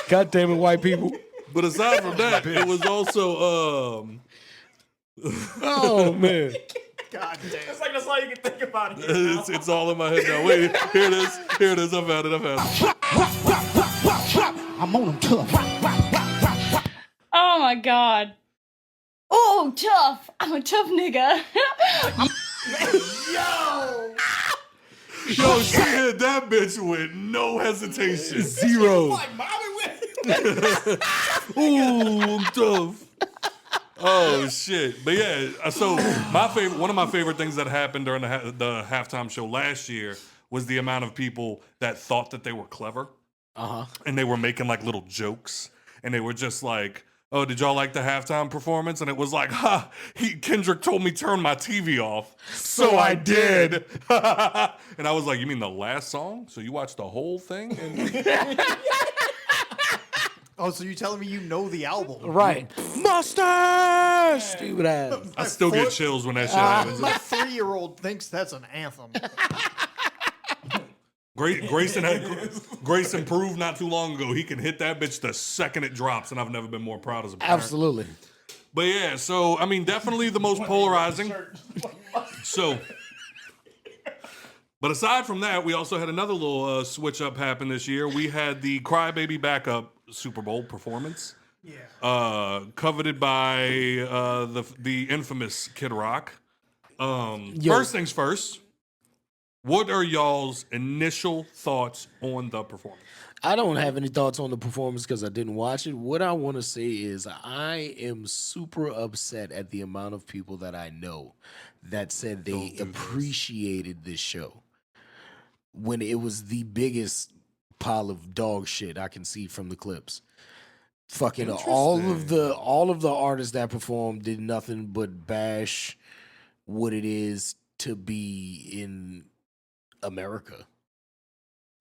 God damn it, white people.
But aside from that, it was also
Oh man.
God damn.
It's like that's all you can think about it.
it's all in my head now. Wait, here it is. I've had it.
I'm on them tough.
Oh my god. Oh, tough. I'm a tough nigga.
Yo, she hit that bitch with no hesitation.
Zero.
Like Molly with
Ooh, I'm tough. Oh shit! But yeah, so one of my favorite things that happened during the halftime show last year was the amount of people that thought that they were clever, and they were making like little jokes, and they were just like, "Oh, did y'all like the halftime performance?" And it was like, "Ha! Kendrick told me turn my TV off, so I did." And I was like, "You mean the last song? So you watched the whole thing?" And
Oh, so you telling me you know the album?
Right. Mustache! Stupid ass.
I still get chills when that shit happens.
My 3-year-old thinks that's an anthem.
Grayson proved not too long ago he can hit that bitch the second it drops, and I've never been more proud as a parent.
Absolutely.
But yeah, so I mean, definitely the most polarizing. So, but aside from that, we also had another little switch up happen this year. We had the Crybaby backup Super Bowl performance, coveted by the infamous Kid Rock. First things first. What are y'all's initial thoughts on the performance?
I don't have any thoughts on the performance because I didn't watch it. What I want to say is I am super upset at the amount of people that I know that said they appreciated this show when it was the biggest pile of dog shit I can see from the clips. Fucking all of the artists that performed did nothing but bash what it is to be in America.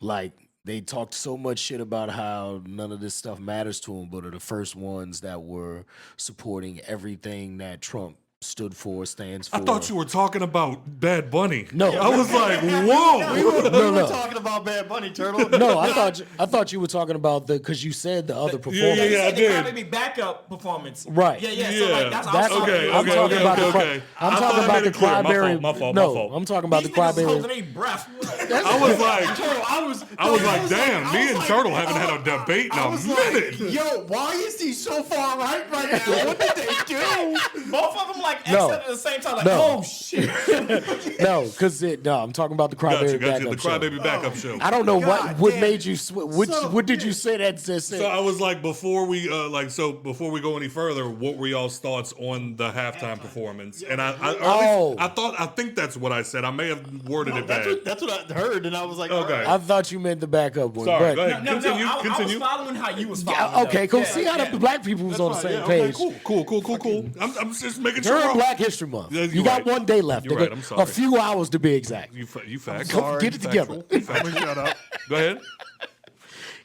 Like they talked so much shit about how none of this stuff matters to them, but are the first ones that were supporting everything that Trump stood for, stands for.
I thought you were talking about Bad Bunny.
No.
I was like, whoa.
We were
No.
talking about Bad Bunny, Turtle.
No, I thought you were talking about because you said the other performance.
Yeah, I did.
Maybe backup performance.
Right.
Yeah. So like that's
That's
Okay,
I'm talking about the
okay.
I'm
I
talking
thought I
about
made
the
it clear. My
cryberry.
fault.
No, I'm talking about the
These niggas is holding
cryberry.
their breath.
I was like,
I was
damn, me and Turtle haven't had a debate in a minute.
yo, why is he so far right now? What did they do?
Both of them like
No.
exited at the same time. Like,
No.
oh shit.
No, I'm talking about the
Got
cryberry
you. The
backup show.
Crybaby backup show.
I don't know
God
what
damn
made
it.
you what did you say that says
So I was like, before we go any further, what were y'all's thoughts on the halftime performance? And I think that's what I said. I may have worded it bad.
That's what I heard, and I was like,
Okay.
I thought you meant the backup one.
Sorry,
but,
go ahead.
No,
Continue.
I was following how you was following.
Yeah, okay, cool.
Yeah,
See how the black people was on the same
Okay,
page.
cool. I'm just making sure.
During Black History Month,
Yeah, you're
you got
right.
1 day left.
You're
nigga.
right, I'm sorry.
A few hours to be exact.
You fact.
Come get it together.
shut up.
Go ahead.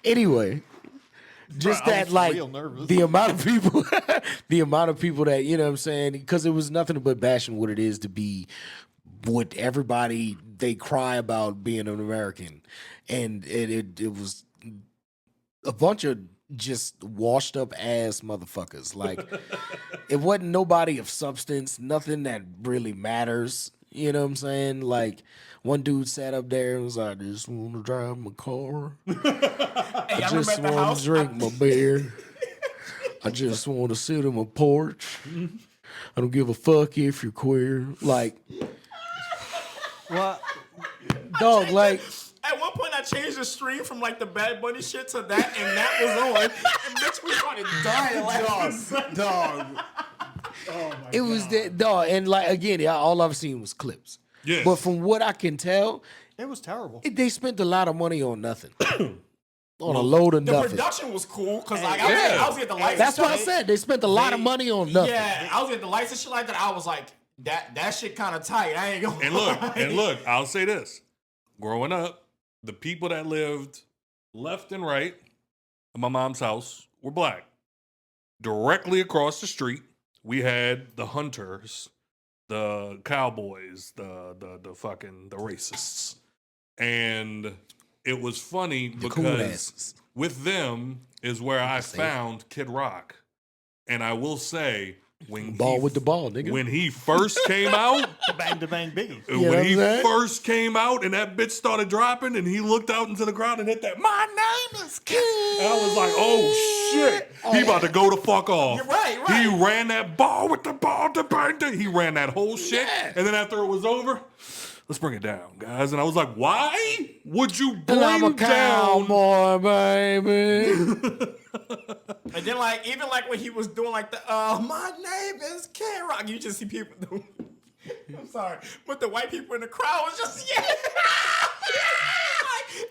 Anyway, just
Bro, I
that
was
like
real nervous.
the amount of people, the amount of people that you know what I'm saying, because it was nothing but bashing what it is to be what everybody they cry about being an American, and it was a bunch of just washed up ass motherfuckers. Like it wasn't nobody of substance, nothing that really matters. You know what I'm saying? Like one dude sat up there and was like, "I just want to drive my car. I just want to drink my beer. I just want to sit on my porch. I don't give a fuck if you're queer." Like,
What?
dog, like.
At one point, I changed the stream from like the Bad Bunny shit to that, and that was on. And bitch, we started dying like
Dog.
It was that dog, and like again, all I've seen was clips.
Yes.
But from what I can tell,
It was terrible.
they spent a lot of money on nothing, on a load of
the
nothing.
production was cool because like
Yeah.
I was getting the lights.
That's
and
what I
shit.
said. They spent a lot of money on nothing.
Yeah, I was getting the lights and shit like that. I was like, that shit kind of tight. I ain't gonna.
And look, I'll say this. Growing up, the people that lived left and right of my mom's house were black. Directly across the street, we had the hunters, the cowboys, the racists. And it was funny
cool
because
asses.
with them is where I found Kid Rock. And I will say, when
Ball
he,
with the ball, nigga.
when he first came out,
Bang to bang biggie.
You know
when
what
he
I'm saying?
first came out and that bitch started dropping and he looked out into the ground and hit that, "My name is Kid." And I was like, oh shit, he about to go the fuck off.
You're right.
He ran that ball with the ball to bang. He ran that whole shit.
Yeah.
And then after it was over, let's bring it down, guys. And I was like, why would you
And I'm a
bring down?
cowboy, baby.
And then like even like when he was doing like the my name is Kid Rock, you just see people doing. I'm sorry, but the white people in the crowd was just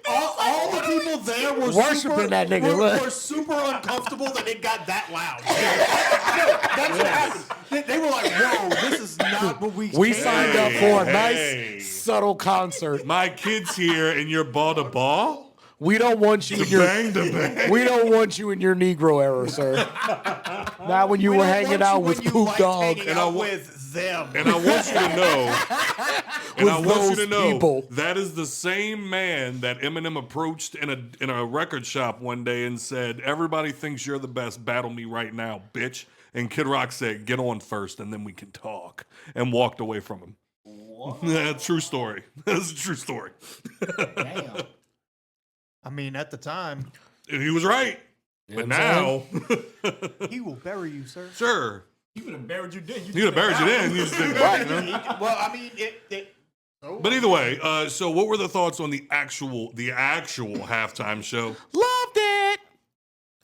All the people there were
Worshiping
super,
that nigga,
Were,
look.
were super uncomfortable that it got that loud. That's what happened. They were like, "Whoa, this is not what we."
We
came
signed
for."
up for a
Hey.
nice, subtle concert.
My kid's here and you're ball to ball?
We don't want you in
To
your
bang to bang.
we don't want you in your Negro era, sir. Not when you
We
were
don't
hanging
want
out
you
with
when you
Poop
liked
Dog.
hanging
And I
out
wa-
with them.
And I want you to know,
those people.
that is the same man that Eminem approached in a record shop one day and said, "Everybody thinks you're the best. Battle me right now, bitch." And Kid Rock said, "Get on first, and then we can talk," and walked away from him. Yeah, true story. That's a true story.
Damn.
I mean, at the time,
And he was right. But
what
now,
he will bury you, sir.
sure,
He would have buried you then.
he would have buried you then. You just didn't, you know?
Well, I mean, it
But either way, so what were the thoughts on the actual halftime show?
Loved it.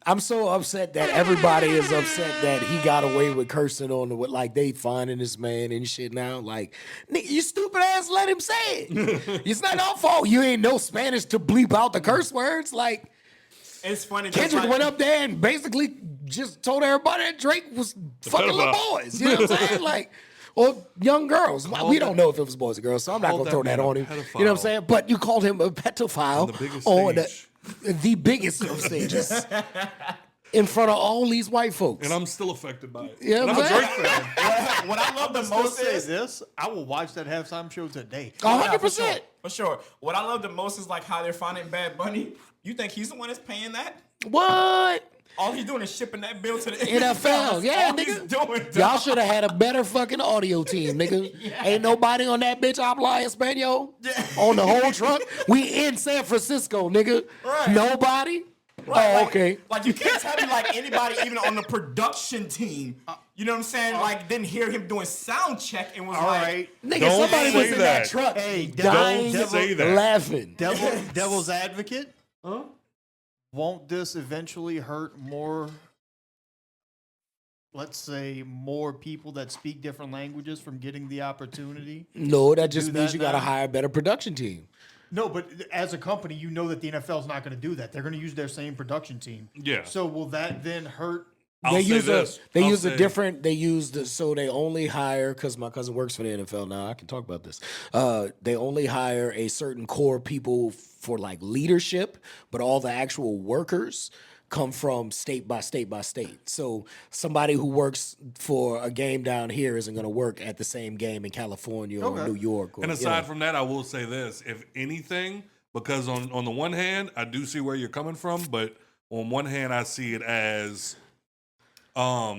I'm so upset that everybody is upset that he got away with cursing on the like they finding this man and shit now. Like, nigga, you stupid ass, let him say it. It's not our fault. You ain't know Spanish to bleep out the curse words. Like,
It's funny. 'cause,
Kendrick
like,
went up there and basically just told everybody that Drake was fucking little
pedophile.
boys. You know what I'm saying? Like, or young girls. We don't know if it was boys or girls, so I'm not
called
gonna throw
that
that
man
on
a
him.
pedophile.
You know what I'm saying? But you called him a pedophile
On the biggest
on
stage.
the biggest of stages in front of all these white folks.
And I'm still affected by it.
Yeah,
and I'm a
man.
Drake fan.
What I love the
Still
most
say
is
this. I will watch that halftime show today.
100%.
For sure. What I love the most is like how they're finding Bad Bunny. You think he's the one that's paying that?
What?
All he's doing is shipping that bill to the
NFL, yeah,
all he's
nigga.
doing,
Y'all
dog.
should have had a better fucking audio team, nigga. Ain't nobody on that bitch habla español on the whole truck. We in San Francisco, nigga.
Right.
Nobody?
Right,
Oh,
like-
okay.
Like you can't tell me like anybody even on the production team, you know what I'm saying? Like didn't hear him doing sound check and was
All
like,
right.
Nigga,
Don't
somebody
say
was in that
that.
truck
Hey,
dying,
don't say that.
laughing.
Devil's advocate. Won't this eventually hurt more? Let's say more people that speak different languages from getting the opportunity.
No, that just
Do
means
that
you got to
now?
hire a better production team.
No, but as a company, you know that the NFL is not going to do that. They're going to use their same production team.
Yeah.
So will that then hurt?
I'll
They
say
use
this.
a they
I'll
use a
say-
different so they only hire, because my cousin works for the NFL now, I can talk about this. They only hire a certain core people for like leadership, but all the actual workers come from state by state by state. So somebody who works for a game down here isn't going to work at the same game in California or New York. Or,
And
you
aside
know.
from that, I will say this: if anything, because on the one hand, I do see where you're coming from, but on one hand, I see it as, call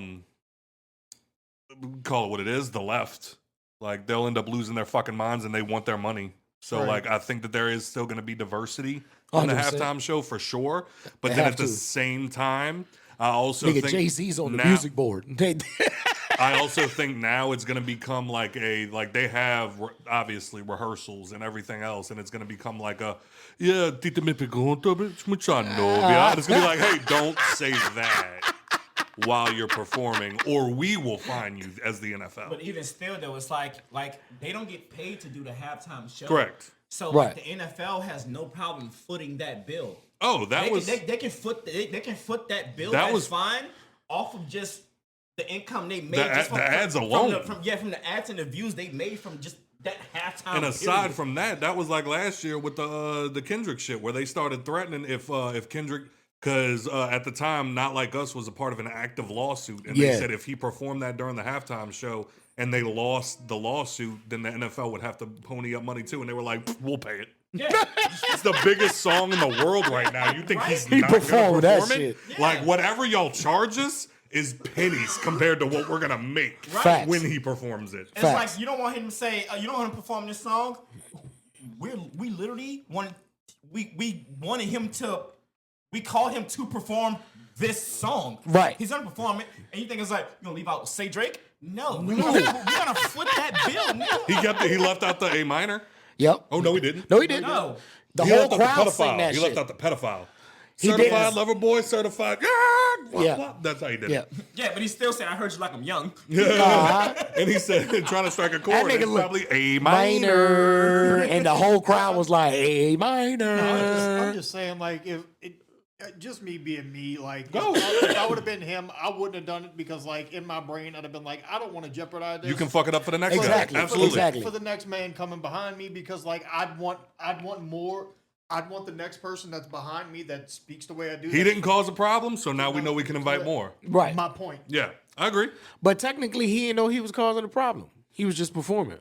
it what it is, the left. Like they'll end up losing their fucking minds, and they want their money. So
Right.
like, I think that there is still going to be diversity on the
100%.
halftime show for sure. But
They
then
have
at the
to.
same time, I also
Nigga,
think
Jay-Z's on the
now-
music board.
I also think now it's going to become like they have obviously rehearsals and everything else, and it's going to become like Tita me pregunta, mucha novia. And it's going to be like, hey, don't say that while you're performing, or we will fine you as the NFL.
but even still though, it's like they don't get paid to do the halftime show.
Correct.
So
Right.
like the NFL has no problem footing that bill.
Oh, that
They
was
can foot that bill.
That
That's
was-
fine off of just the income they made.
The
just
the ads
from
alone.
from the ads and the views they made from just that halftime.
And aside
period.
from that, that was like last year with the Kendrick shit, where they started threatening if Kendrick, because at the time, Not Like Us was a part of an active lawsuit, and they
Yeah.
said if he performed that during the halftime show and they lost the lawsuit, then the NFL would have to pony up money too, and they were like, we'll pay it.
yeah,
It's the biggest song in the world right now. You think he's
He
not gonna
performed that
perform it?
shit.
Like whatever y'all charge us is pennies compared to what we're gonna make
Facts.
when he performs it.
it's
Facts.
like you don't want him to say you don't want him to perform this song. We literally wanted him to. We called him to perform this song.
Right.
He's gonna perform it, and you think it's like you gonna leave out say Drake? No, we're gonna flip that bill. No.
He left out the A minor.
Yep.
Oh no, he didn't.
No, he didn't.
No.
The
He
whole
left out the
crowd sang
pedophile.
that
He
shit.
left out the pedophile.
He did.
Certified lover boy, certified. Blah,
Yeah.
blah. That's how he did
Yeah.
it.
Yeah, but he still said, "I heard you like I'm young."
And he said, trying to strike a chord.
nigga
It's
look-
probably A minor.
Minor. And the whole crowd was like, A minor.
I'm just saying, like, if it, just me being me, like,
Go.
if I would have been him, I wouldn't have done it because, like, in my brain, I'd have been like, I don't want to jeopardize this.
You can fuck it up for the next
Exactly.
guy. Absolutely.
Exactly.
For the next man coming behind me, because, like, I'd want more. I'd want the next person that's behind me that speaks the way I do.
He
that.
didn't cause a problem, so now we know we can invite more.
Right.
My point.
Yeah, I agree.
But technically, he didn't know he was causing a problem. He was just performing.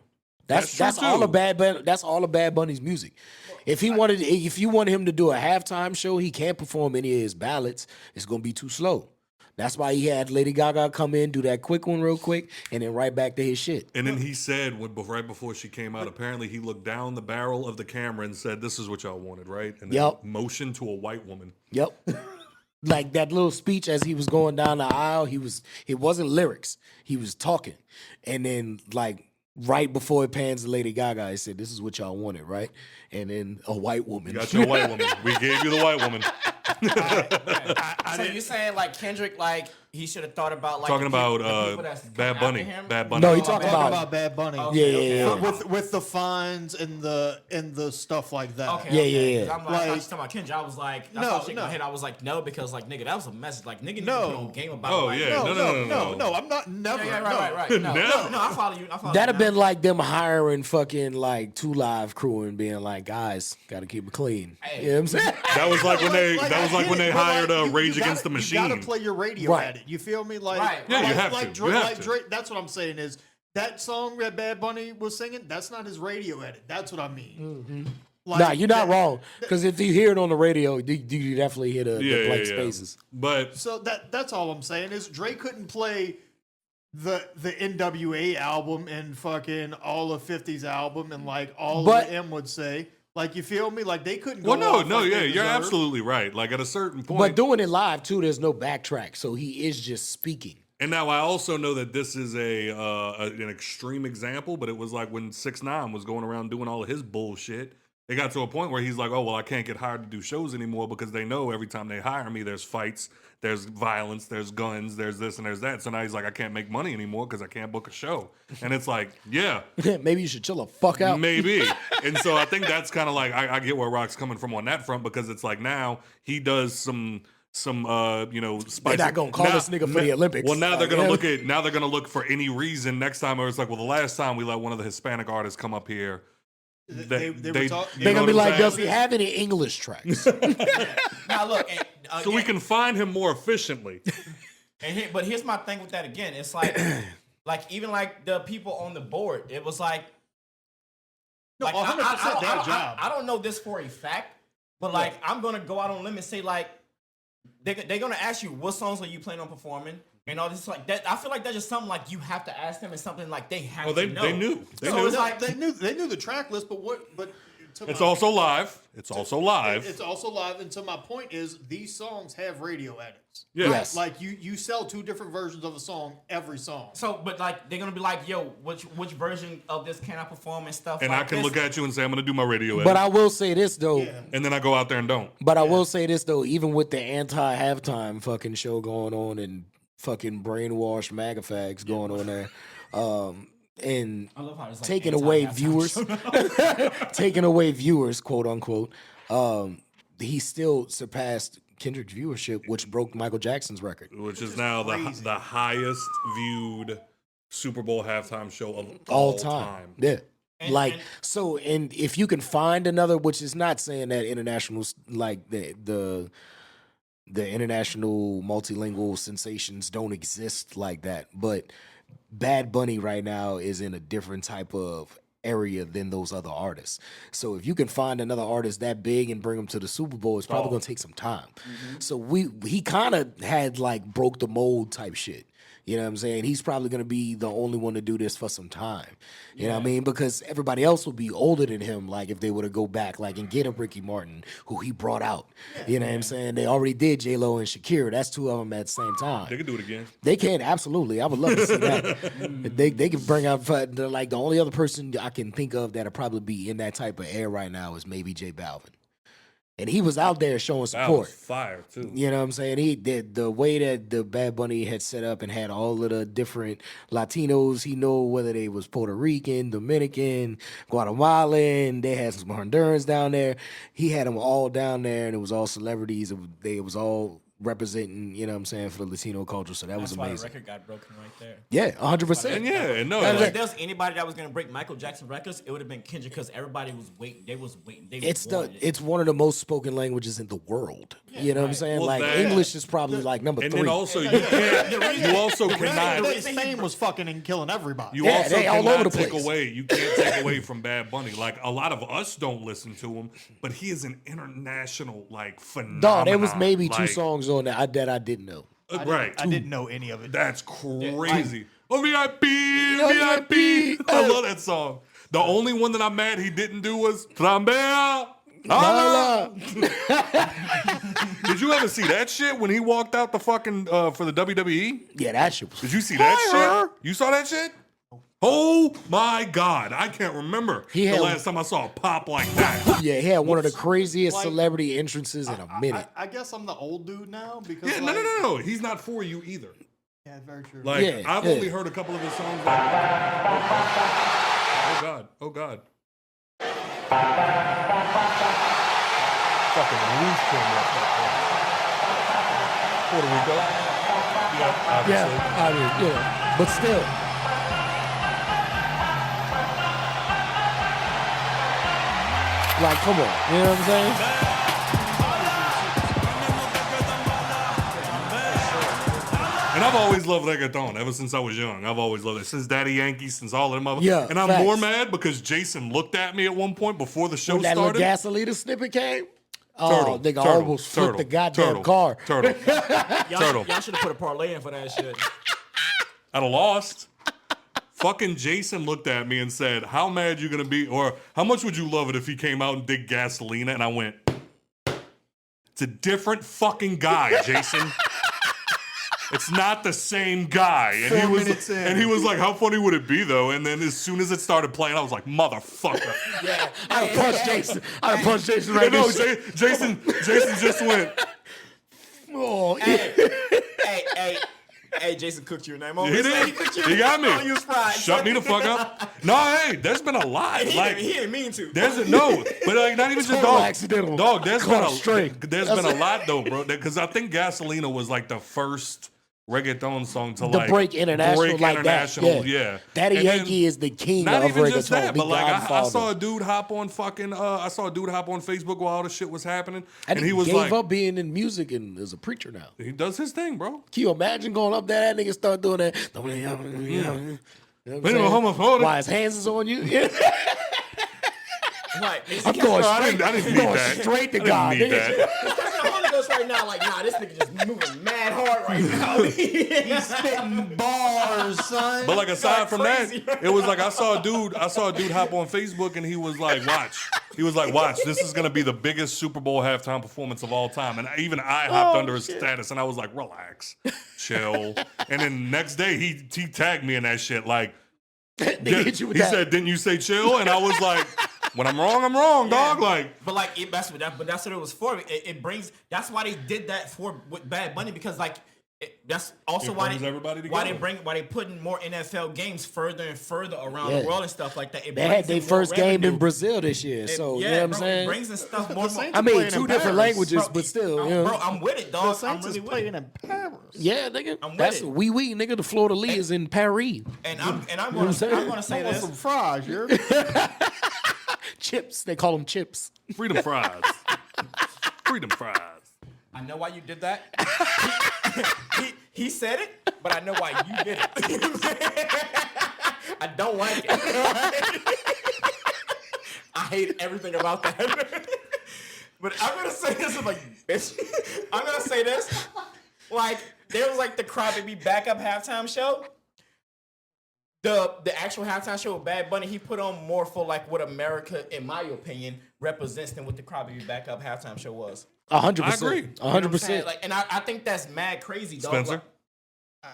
That's
That's
true,
all
too.
of That's all of Bad Bunny's music. If you wanted him to do a halftime show, he can't perform any of his ballads. It's gonna be too slow. That's why he had Lady Gaga come in, do that quick one real quick, and then right back to his shit.
And then he said, right before she came out, apparently he looked down the barrel of the camera and said, "This is what y'all wanted, right?" And then
Yep.
motioned to a white woman.
Yep. Like that little speech as he was going down the aisle, it wasn't lyrics. He was talking. And then like right before it pans to Lady Gaga, he said, "This is what y'all wanted, right?" And then a white woman.
You got your white woman. We gave you the white woman.
So you're saying like Kendrick, like he should have thought about like
Talking
the
about
people that's coming
Bad
after
Bunny.
him.
Bad Bunny.
No, he
I'm
talking
talking
about
about Bad Bunny.
Yeah.
With the fines and the stuff like that.
Okay.
Yeah.
'Cause I'm like, I thought you talking about Kendrick. I was like, I started shaking my head. I was like, no, because like nigga, that was a message. Like nigga, need to put on game about.
Oh,
like,
yeah. No.
I'm not never.
Yeah,
no.
right. No, I follow you.
That'd have been like them hiring fucking like 2 Live crew and being like, guys, gotta keep it clean.
Hey.
You know what I'm saying?
That was like when they hired
you
Rage
gotta-
Against the Machine.
You gotta play your radio
Right.
at it. You feel me? Like,
Right.
Yeah, you
like,
have
like
to.
Drake,
You have
like
to.
Drake. That's what I'm saying is that song that Bad Bunny was singing. That's not his radio edit. That's what I mean. Like,
Nah, you're not
that-
wrong. Because if you hear it on the radio, you definitely hear the blank spaces.
But
So that's all I'm saying is Drake couldn't play the NWA album and fucking all of 50's album and like all
But-
of M would say. Like, you feel me? Like, they couldn't go
well,
off like they
you're
deserve.
absolutely right. Like at a certain point.
But doing it live too, there's no backtrack. So he is just speaking.
And now I also know that this is an extreme example, but it was like when 6ix9ine was going around doing all of his bullshit. It got to a point where he's like, "Oh well, I can't get hired to do shows anymore because they know every time they hire me, there's fights, there's violence, there's guns, there's this and there's that." So now he's like, "I can't make money anymore because I can't book a show." And it's like, yeah,
Maybe you should chill the fuck out.
maybe. And so I think that's kind of like I get where Rock's coming from on that front because it's like now he does some spicy.
They're not gonna call this nigga for the Olympics.
Well, now they're
Like,
gonna look for any reason next time. Or it's like, well, the last time we let one of the Hispanic artists come up here,
They were
they
talk-
They're
know
gonna be
what I'm
like, does
saying?
he have any English tracks?
Now look,
So we can find him more efficiently.
but here's my thing with that again. It's like, even like the people on the board, it was like,
No, 100% their job.
I don't know this for a fact, but like I'm gonna go out on a limb and say like they're gonna ask you what songs are you planning on performing and all this like that. I feel like that's just something like you have to ask them and something like they have to know.
They knew. They
So
knew.
it's like
they knew the track list, but
It's also live. It's also live.
It's also live, and so my point is these songs have radio edits.
Yeah.
Yes.
Like you sell 2 different versions of a song every song.
so, but like they're gonna be like, yo, which version of this can I perform and stuff.
And
like
I can
this.
look at you and say, I'm going to do my radio edit.
But I will say this though.
And then I go out there and don't.
But I will say this though, even with the anti-halftime fucking show going on and fucking brainwashed MAGA fags going on there, and
I love how it's like
taking away
anti-halftime
viewers, taking away viewers, quote unquote, he still surpassed Kendrick's viewership, which broke Michael Jackson's record.
Which is now the highest viewed Super Bowl halftime show of
All
all
time.
time.
Yeah.
And-
So, and if you can find another, which is not saying that international, like the international multilingual sensations don't exist like that, but Bad Bunny right now is in a different type of area than those other artists. So if you can find another artist that big and bring them to the Super Bowl, it's probably gonna take some time. So he kind of had like broke the mold type shit. You know what I'm saying? He's probably going to be the only one to do this for some time. You know what I mean? Because everybody else will be older than him, like if they were to go back like and get a Ricky Martin, who he brought out. You know what I'm saying? They already did J-Lo and Shakira. That's 2 of them at the same time.
They could do it again.
They can, absolutely. I would love to see that. They can bring out, like the only other person I can think of that'll probably be in that type of air right now is maybe J Balvin. And he was out there showing
That was
support.
fire, too.
You know what I'm saying? He did the way that the Bad Bunny had set up and had all of the different Latinos. He know whether they was Puerto Rican, Dominican, Guatemalan. They had some Hondurans down there. He had them all down there, and it was all celebrities. It was all representing, you know what I'm saying, for the Latino culture. So that
That's
was
why the
amazing.
record got broken right there.
Yeah, 100%.
And yeah, and no,
If
like,
there was anybody that was gonna break Michael Jackson records, it would have been Kendrick because everybody was waiting. They was waiting. They wanted it.
It's one of the most spoken languages in the world. You know what I'm saying?
Well,
like
that-
English is probably like number
and
3.
then also you can't. You also cannot.
Spain was fucking and killing everybody.
You
Yeah,
also
they all
cannot
over the
take
place.
away. You can't take away from Bad Bunny. Like a lot of us don't listen to him, but he is an international like phenomenon.
Dog, there was maybe 2
like,
songs on that I didn't know.
Right.
I didn't know any of it.
That's crazy. Oh, VIP, VIP. I love that song. The only one that I'm mad he didn't do was CHAMBEA.
Holla.
Did you ever see that shit when he walked out the fucking for the WWE?
Yeah, that shit was
Did you see that shit? You saw that shit? Oh my God. I can't remember
He
the
had-
last time I saw a pop like that.
Yeah, he had one of the craziest
Like-
celebrity entrances in a minute.
I guess I'm the old dude now because
Yeah, no. He's not for you either.
Yeah, very true.
Like
Yeah,
I've
yeah.
only heard a couple of his songs. Like, oh God, oh God.
Fucking roof came up. Puerto Rico. Yeah, obviously.
Yeah, I mean, but still. Like, come on, you know what I'm saying?
And I've always loved reggaeton ever since I was young. I've always loved it. Since Daddy Yankee, since all of them.
Yeah,
and I'm
facts.
more mad because Jason looked at me at one point before the show
When that little
started.
gasolina snippet came,
Turtle,
nigga
turtle,
almost flipped the goddamn
turtle,
car.
Turtle.
Y'all should have put a parlay in for that shit.
I'd have lost. Fucking Jason looked at me and said, how mad you gonna be, or how much would you love it if he came out and did Gasolina? And I went, it's a different fucking guy, Jason. It's not the same guy. And
4 minutes in.
he was like, how funny would it be though? And then as soon as it started playing, I was like, motherfucker.
Yeah.
I'd have punched Jason. I'd have punched Jason right
No,
now.
Jason just went,
Oh,
Hey, Jason cooked your name.
he did. He got me.
Oh, you was fried.
Shut me the fuck up. No, hey, there's been a lot.
He
Like,
didn't mean to.
but like not even just
Total
dog.
accidental.
Dog, there's been
Caught straight.
there's been a lot though, bro. Because I think Gasolina was like the first reggaeton song to
the
like
break international like
international,
that.
yeah.
Daddy
And then-
Yankee is the king
Not
of
even
reggaeton.
just that,
the
but like I
Godfather.
saw a dude hop on fucking Facebook while all this shit was happening,
and
he was
gave
like,
up being in music and is a preacher now.
he does his thing, bro.
Can you imagine going up there? That nigga start doing that. You know what I'm
Ain't no
saying?
homophobic.
Why his hands is on you? Yeah.
Like,
I'm going
No, I
straight.
didn't need
going
that.
straight to
I didn't
God.
need
nigga.
that.
the Holy Ghost right now, like, nah, this nigga just moving mad hard right now.
He's spitting bars, son.
But like aside from
crazy.
that, it was like I saw a dude hop on Facebook and he was like, watch. He was like, watch, this is gonna be the biggest Super Bowl halftime performance of all time. And even I hopped under his status and I was like, relax, chill. And then next day he tagged me in that shit. Like
Nigga hit you with
he
that.
said, didn't you say chill? And I was like, when I'm wrong, dog. Like
But like that's what it was for. It brings. That's why they did that with Bad Bunny, because like that's also
It
why
brings
they
everybody
why
together.
they putting more NFL games further and further around
Yeah.
the world and stuff like that. It
They
brings
had their
in more
first game in
revenue.
Brazil this year. So, you know what I'm
bro,
saying?
It brings in stuff more.
I mean,
playing
2
in
different
Paris.
languages,
Bro,
but still.
I'm,
you know?
bro, I'm with it,
the
dog. I'm
Saints
really
is
with
playing
it.
in Paris.
Yeah, nigga.
I'm with
That's
it.
wee, nigga. The Florida Lee is in Paris.
And I'm
what I'm
gonna
saying?
I'm gonna say
I want
this.
some fries, you
Chips. They call them chips.
freedom fries. Freedom fries.
I know why you did that. he said it, but I know why you did it. You know what I'm saying? I don't like it. I hate everything about that. But I'm gonna say this, like, bitch. I'm gonna say this. Like, there was like the Crybaby backup halftime show. The actual halftime show with Bad Bunny, he put on more for like what America, in my opinion, represents than what the Crybaby backup halftime show was.
100%.
I agree.
100%.
You know what I'm saying? Like, and I think that's mad crazy, dog.
Spencer?
Like,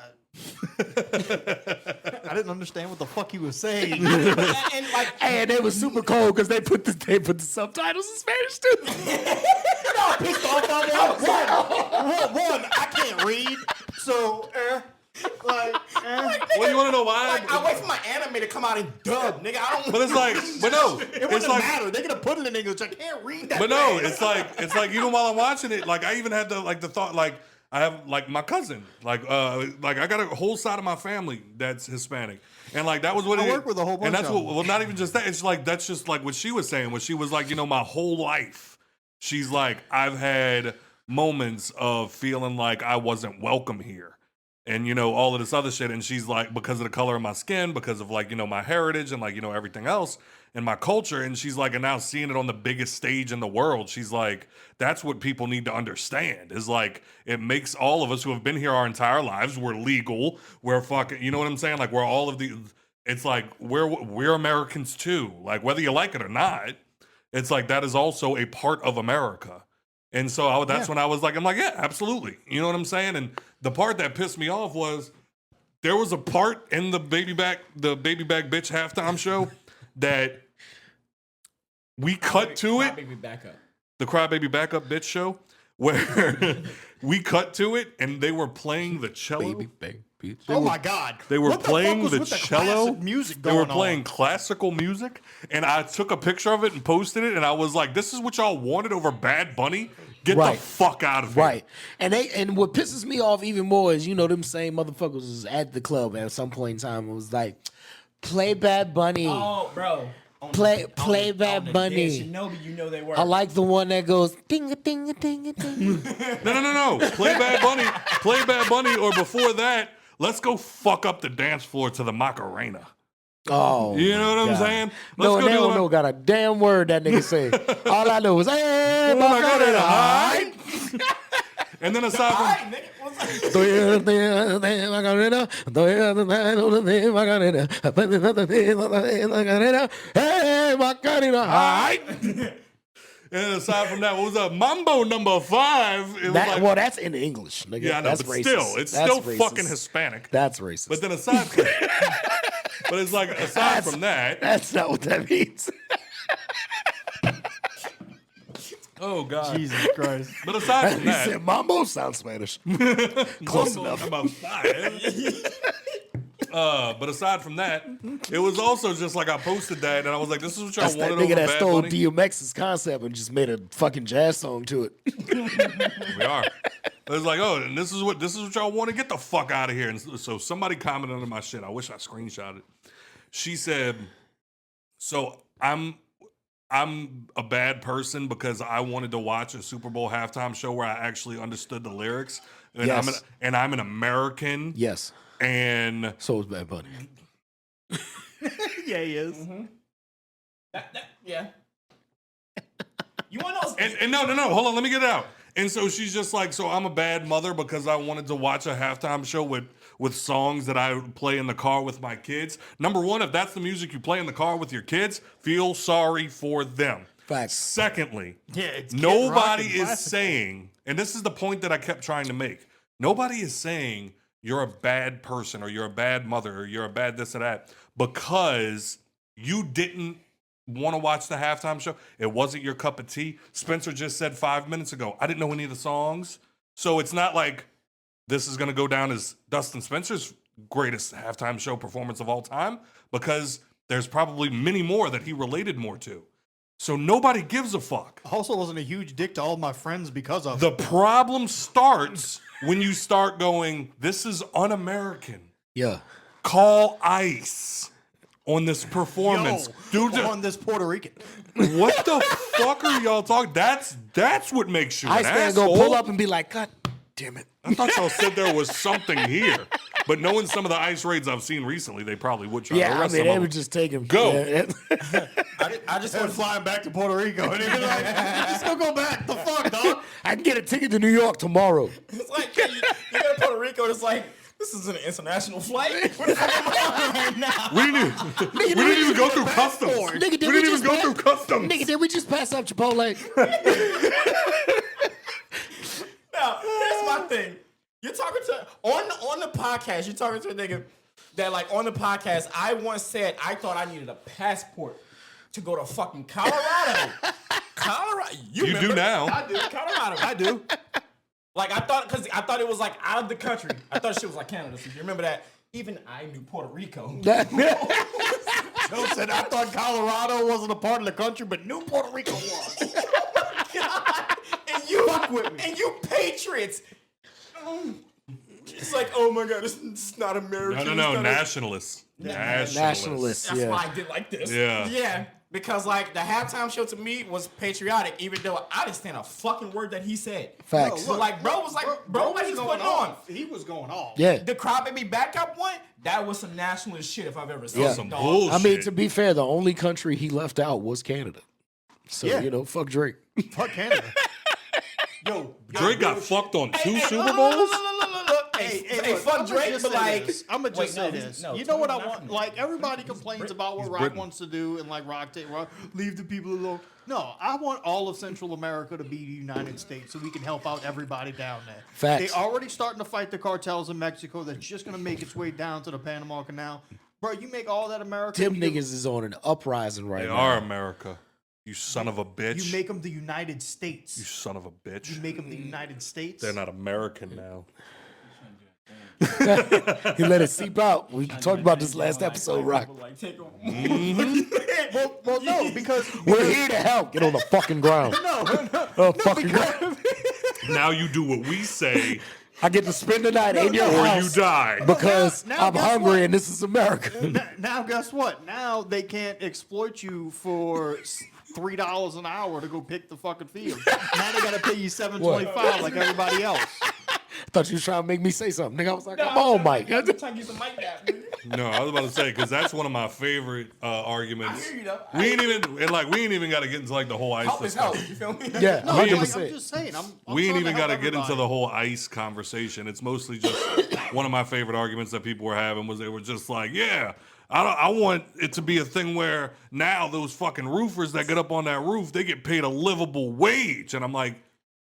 I didn't understand what the fuck he was saying.
and like,
And it was super cold because they put the subtitles in Spanish too.
I'm pissed off on that.
One, I can't read, so
Well, you want to know why?
Like, I wait for my anime to come out in dub, nigga. I don't.
But it's like, but no,
it
it's
wouldn't
like,
matter. They're gonna put it in English. I can't read that.
but no, it's like even while I'm watching it, like I even had the thought, like I have like my cousin, like I got a whole side of my family that's Hispanic, and like that was what
I
it,
work with a whole bunch
and that's
of
what,
them.
well, not even just that. It's like that's just like what she was saying. When she was like, you know, my whole life, she's like, I've had moments of feeling like I wasn't welcome here. And, you know, all of this other shit. And she's like, because of the color of my skin, because of like, you know, my heritage and like, you know, everything else and my culture. And she's like, and now seeing it on the biggest stage in the world, she's like, that's what people need to understand is like, it makes all of us who have been here our entire lives, we're legal, we're fucking, you know what I'm saying? Like, we're all of the, it's like, we're Americans too. Like, whether you like it or not, it's like, that is also a part of America. And so that's when I was like, I'm like, yeah, absolutely. You know what I'm saying? And the part that pissed me off was there was a part in the Baby Back Bitch halftime show that we cut to it.
Baby backup.
The Crybaby Backup Bitch show where we cut to it and they were playing the cello.
Baby, baby. Beach.
Oh my God!
They were
What the fuck
playing
was
the
with
cello.
classic music
They
going
were playing
on?
classical music, and I took a picture of it and posted it, and I was like, "This is what y'all wanted over Bad Bunny? Get
Right.
the fuck out of here!"
Right. And what pisses me off even more is, them same motherfuckers was at the club at some point in time. It was like, play Bad Bunny.
Oh, bro.
Play
on
Bad
the
Bunny.
you know they were.
I like the one that goes ding a ding a ding a ding.
No. Play Bad Bunny. Play Bad Bunny, or before that, let's go fuck up the dance floor to the Macarena.
Oh,
You know what I'm
God.
saying?
No,
Let's
they
go
don't
do
know got a damn word that nigga say. All I know is, hey, Macarena, hi.
And then aside
All
from
right, nigga. What's up?
hey, Macarena, hi.
and aside from that, what was up? Mambo number 5. It was like,
Well, that's in English, nigga.
yeah, I know,
That's
but
racist.
still, it's
That's
still
racist.
fucking Hispanic.
That's racist.
But then aside from but it's like aside from that,
That's not what that means.
oh God.
Jesus Christ!
But aside from
He
that,
said Mambo sounds Spanish. Close
Mambo
enough.
number 5. But aside from that, it was also just like I posted that, and I was like, "This is what y'all
That's that
wanted
nigga
over
that
Bad
stole
Bunny."
DMX's concept and just made a fucking jazz song to it.
We are. It was like, oh, and this is what y'all want to get the fuck out of here. And so somebody commented on my shit. I wish I screenshot it. She said, "So I'm a bad person because I wanted to watch a Super Bowl halftime show where I actually understood the lyrics, and
Yes.
I'm an American,
Yes.
and
So is Bad Bunny.
Yeah, he is.
Yeah. You want to know?
and no, hold on, let me get it out." And so she's just like, "So I'm a bad mother because I wanted to watch a halftime show with songs that I play in the car with my kids." Number one, if that's the music you play in the car with your kids, feel sorry for them.
Facts.
Secondly,
Yeah, it's Kid
nobody
Rock and
is
classical.
saying, and this is the point that I kept trying to make, nobody is saying you're a bad person or you're a bad mother or you're a bad this or that because you didn't want to watch the halftime show. It wasn't your cup of tea. Spencer just said 5 minutes ago, I didn't know any of the songs. So it's not like this is going to go down as Dustin Spencer's greatest halftime show performance of all time, because there's probably many more that he related more to. So nobody gives a fuck.
Also, wasn't a huge dick to all my friends because of
The problem starts when you start going, this is un-American.
Yeah.
Call ICE on this performance. Dude,
on this Puerto Rican.
what the fuck are y'all talking? That's what makes you
I
an
stand
asshole.
go pull up and be like, God damn it.
I thought y'all said there was something here. But knowing some of the ICE raids I've seen recently, they probably would try to
Yeah, I
arrest
mean,
some
they
of
would
them.
just take him.
Go.
Yeah.
I just
And
want
flying back to Puerto Rico. And he'd be like, just go back. The fuck, dog?
I can get a ticket to New York tomorrow.
It's like you go to Puerto Rico. It's like this is an international flight. What's going on right now?
We didn't even go through customs.
Nigga,
We didn't even go through customs.
Nigga, did we just pass up Chipotle?
Now, here's my thing. You're talking to on the podcast. You're talking to a nigga that, like, on the podcast, I once said I thought I needed a passport to go to fucking Colorado. Colorado.
You
remember?
do now.
I do. Colorado. I do. Like, I thought it was like out of the country. I thought shit was like Canada. So you remember that? Even I knew Puerto Rico.
Joe said, I thought Colorado wasn't a part of the country, but New Puerto Rico was.
And you fuck with me. And you patriots. It's like, oh my god, it's not American.
No,
it's not
nationalists.
Nationalists.
That's
Yeah.
why I did like this.
Yeah.
Yeah. Because like the halftime show to me was patriotic, even though I didn't stand a fucking word that he said.
Facts.
So like bro was what he's putting on.
He was going off.
Yeah.
The Cry Baby backup one, that was some nationalist shit if I've ever seen.
Yeah.
Some
dog.
bullshit.
I mean, to be fair, the only country he left out was Canada. So,
Yeah.
fuck Drake.
Fuck Canada. Yo,
Drake got fucked on 2
Hey,
Super
look,
Bowls?
look. Hey, fuck Drake, but like,
I'm gonna just say this. You know what I want? Like, everybody
He's
complains
Brit-
about what
he's
Rock
Britain.
wants to do, and like Rock leave the people alone. No, I want all of Central America to be the United States, so we can help out everybody down there.
Facts.
They already starting to fight the cartels in Mexico. That's just gonna make its way down to the Panama Canal. Bro, you make all that America.
Them
you give-
niggas is on an uprising right
They
now.
are America. You son of a bitch.
You make them the United States.
You son of a bitch.
You make them the United States.
They're not American now.
He let it seep out. We talked about this last episode, Rock.
Like, take a-
Well, no, because
We're here to help. Get on the fucking ground. Fucking ground.
Now you do what we say,
I get to spend the night in your
or you
house
die.
because
Now
I'm
guess
hungry
what?
and this is America.
now guess what? Now they can't exploit you for $3 an hour to go pick the fucking field. Now they gotta pay you $7.25 like everybody else.
I thought you was trying to make me say something. Nigga, I was like, come on, Mike.
I'm trying to get some mic back.
No, I was about to say because that's one of my favorite arguments.
I hear you, though.
We ain't even got to get into like the whole ice.
Help is
stuff.
help. You feel me?
Yeah,
No, like,
100%.
I'm just saying. I'm
We ain't
trying to
even
help
got to get into
everybody.
the whole ice conversation. It's mostly just one of my favorite arguments that people were having was they were just like, yeah, I want it to be a thing where now those fucking roofers that get up on that roof, they get paid a livable wage. And I'm like,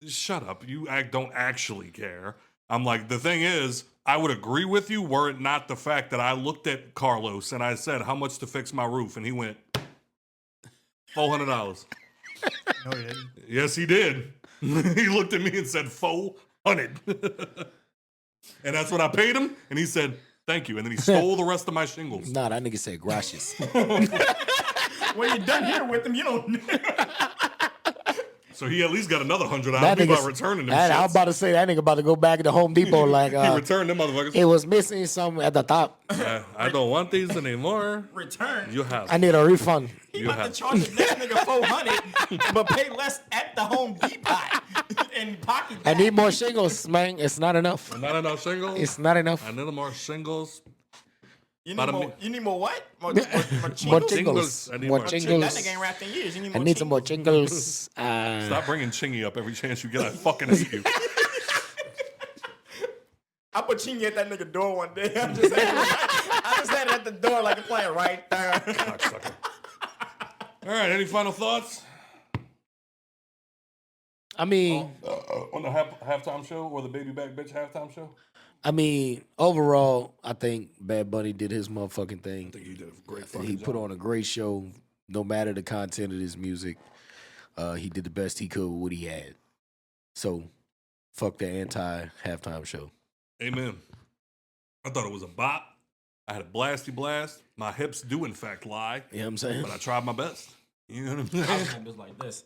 shut up. You don't actually care. I'm like, the thing is, I would agree with you were it not the fact that I looked at Carlos and I said, how much to fix my roof? And he went, $400.
No, he didn't.
Yes, he did. He looked at me and said, 400. And that's what I paid him. And he said, thank you. And then he stole the rest of my shingles.
Nah, that nigga said gracias.
When you're done here with them, you don't.
So he at least got another $100
That
about
nigga,
returning them
I was
shits.
about to say that nigga about to go back to Home Depot like
He returned them motherfuckers.
it was missing something at the top.
I don't want these anymore.
Return.
You have.
I need a refund.
He
You
about
have.
to charge the next nigga 400, but pay less at the Home Depot and pocket.
I need more shingles, man. It's not enough.
Not enough shingles.
It's not enough.
I need more shingles.
You
Bada
need more.
me-
You need more what? More
More
chingles?
jingles.
I need
More
more
That
jingles.
nigga ain't rapped in years. You need
I
more.
need some more
chingles?
jingles.
Stop bringing Chingy up every chance you get. I fucking hate you.
I put Chingy at that nigga door one day. I just had it at the door like it's playing right there.
Cocksucker. All right. Any final thoughts
I mean,
on the halftime show or the Baby Back Bitch halftime show?
Overall, I think Bad Bunny did his motherfucking thing.
I think he did a great fucking
He
job.
put on a great show, no matter the content of his music. He did the best he could with what he had. So, fuck the anti-halftime show.
Amen. I thought it was a bop. I had a blasty blast. My hips do in fact lie,
You know what I'm saying?
but I tried my best. You know what I'm
I
saying?
was just like this,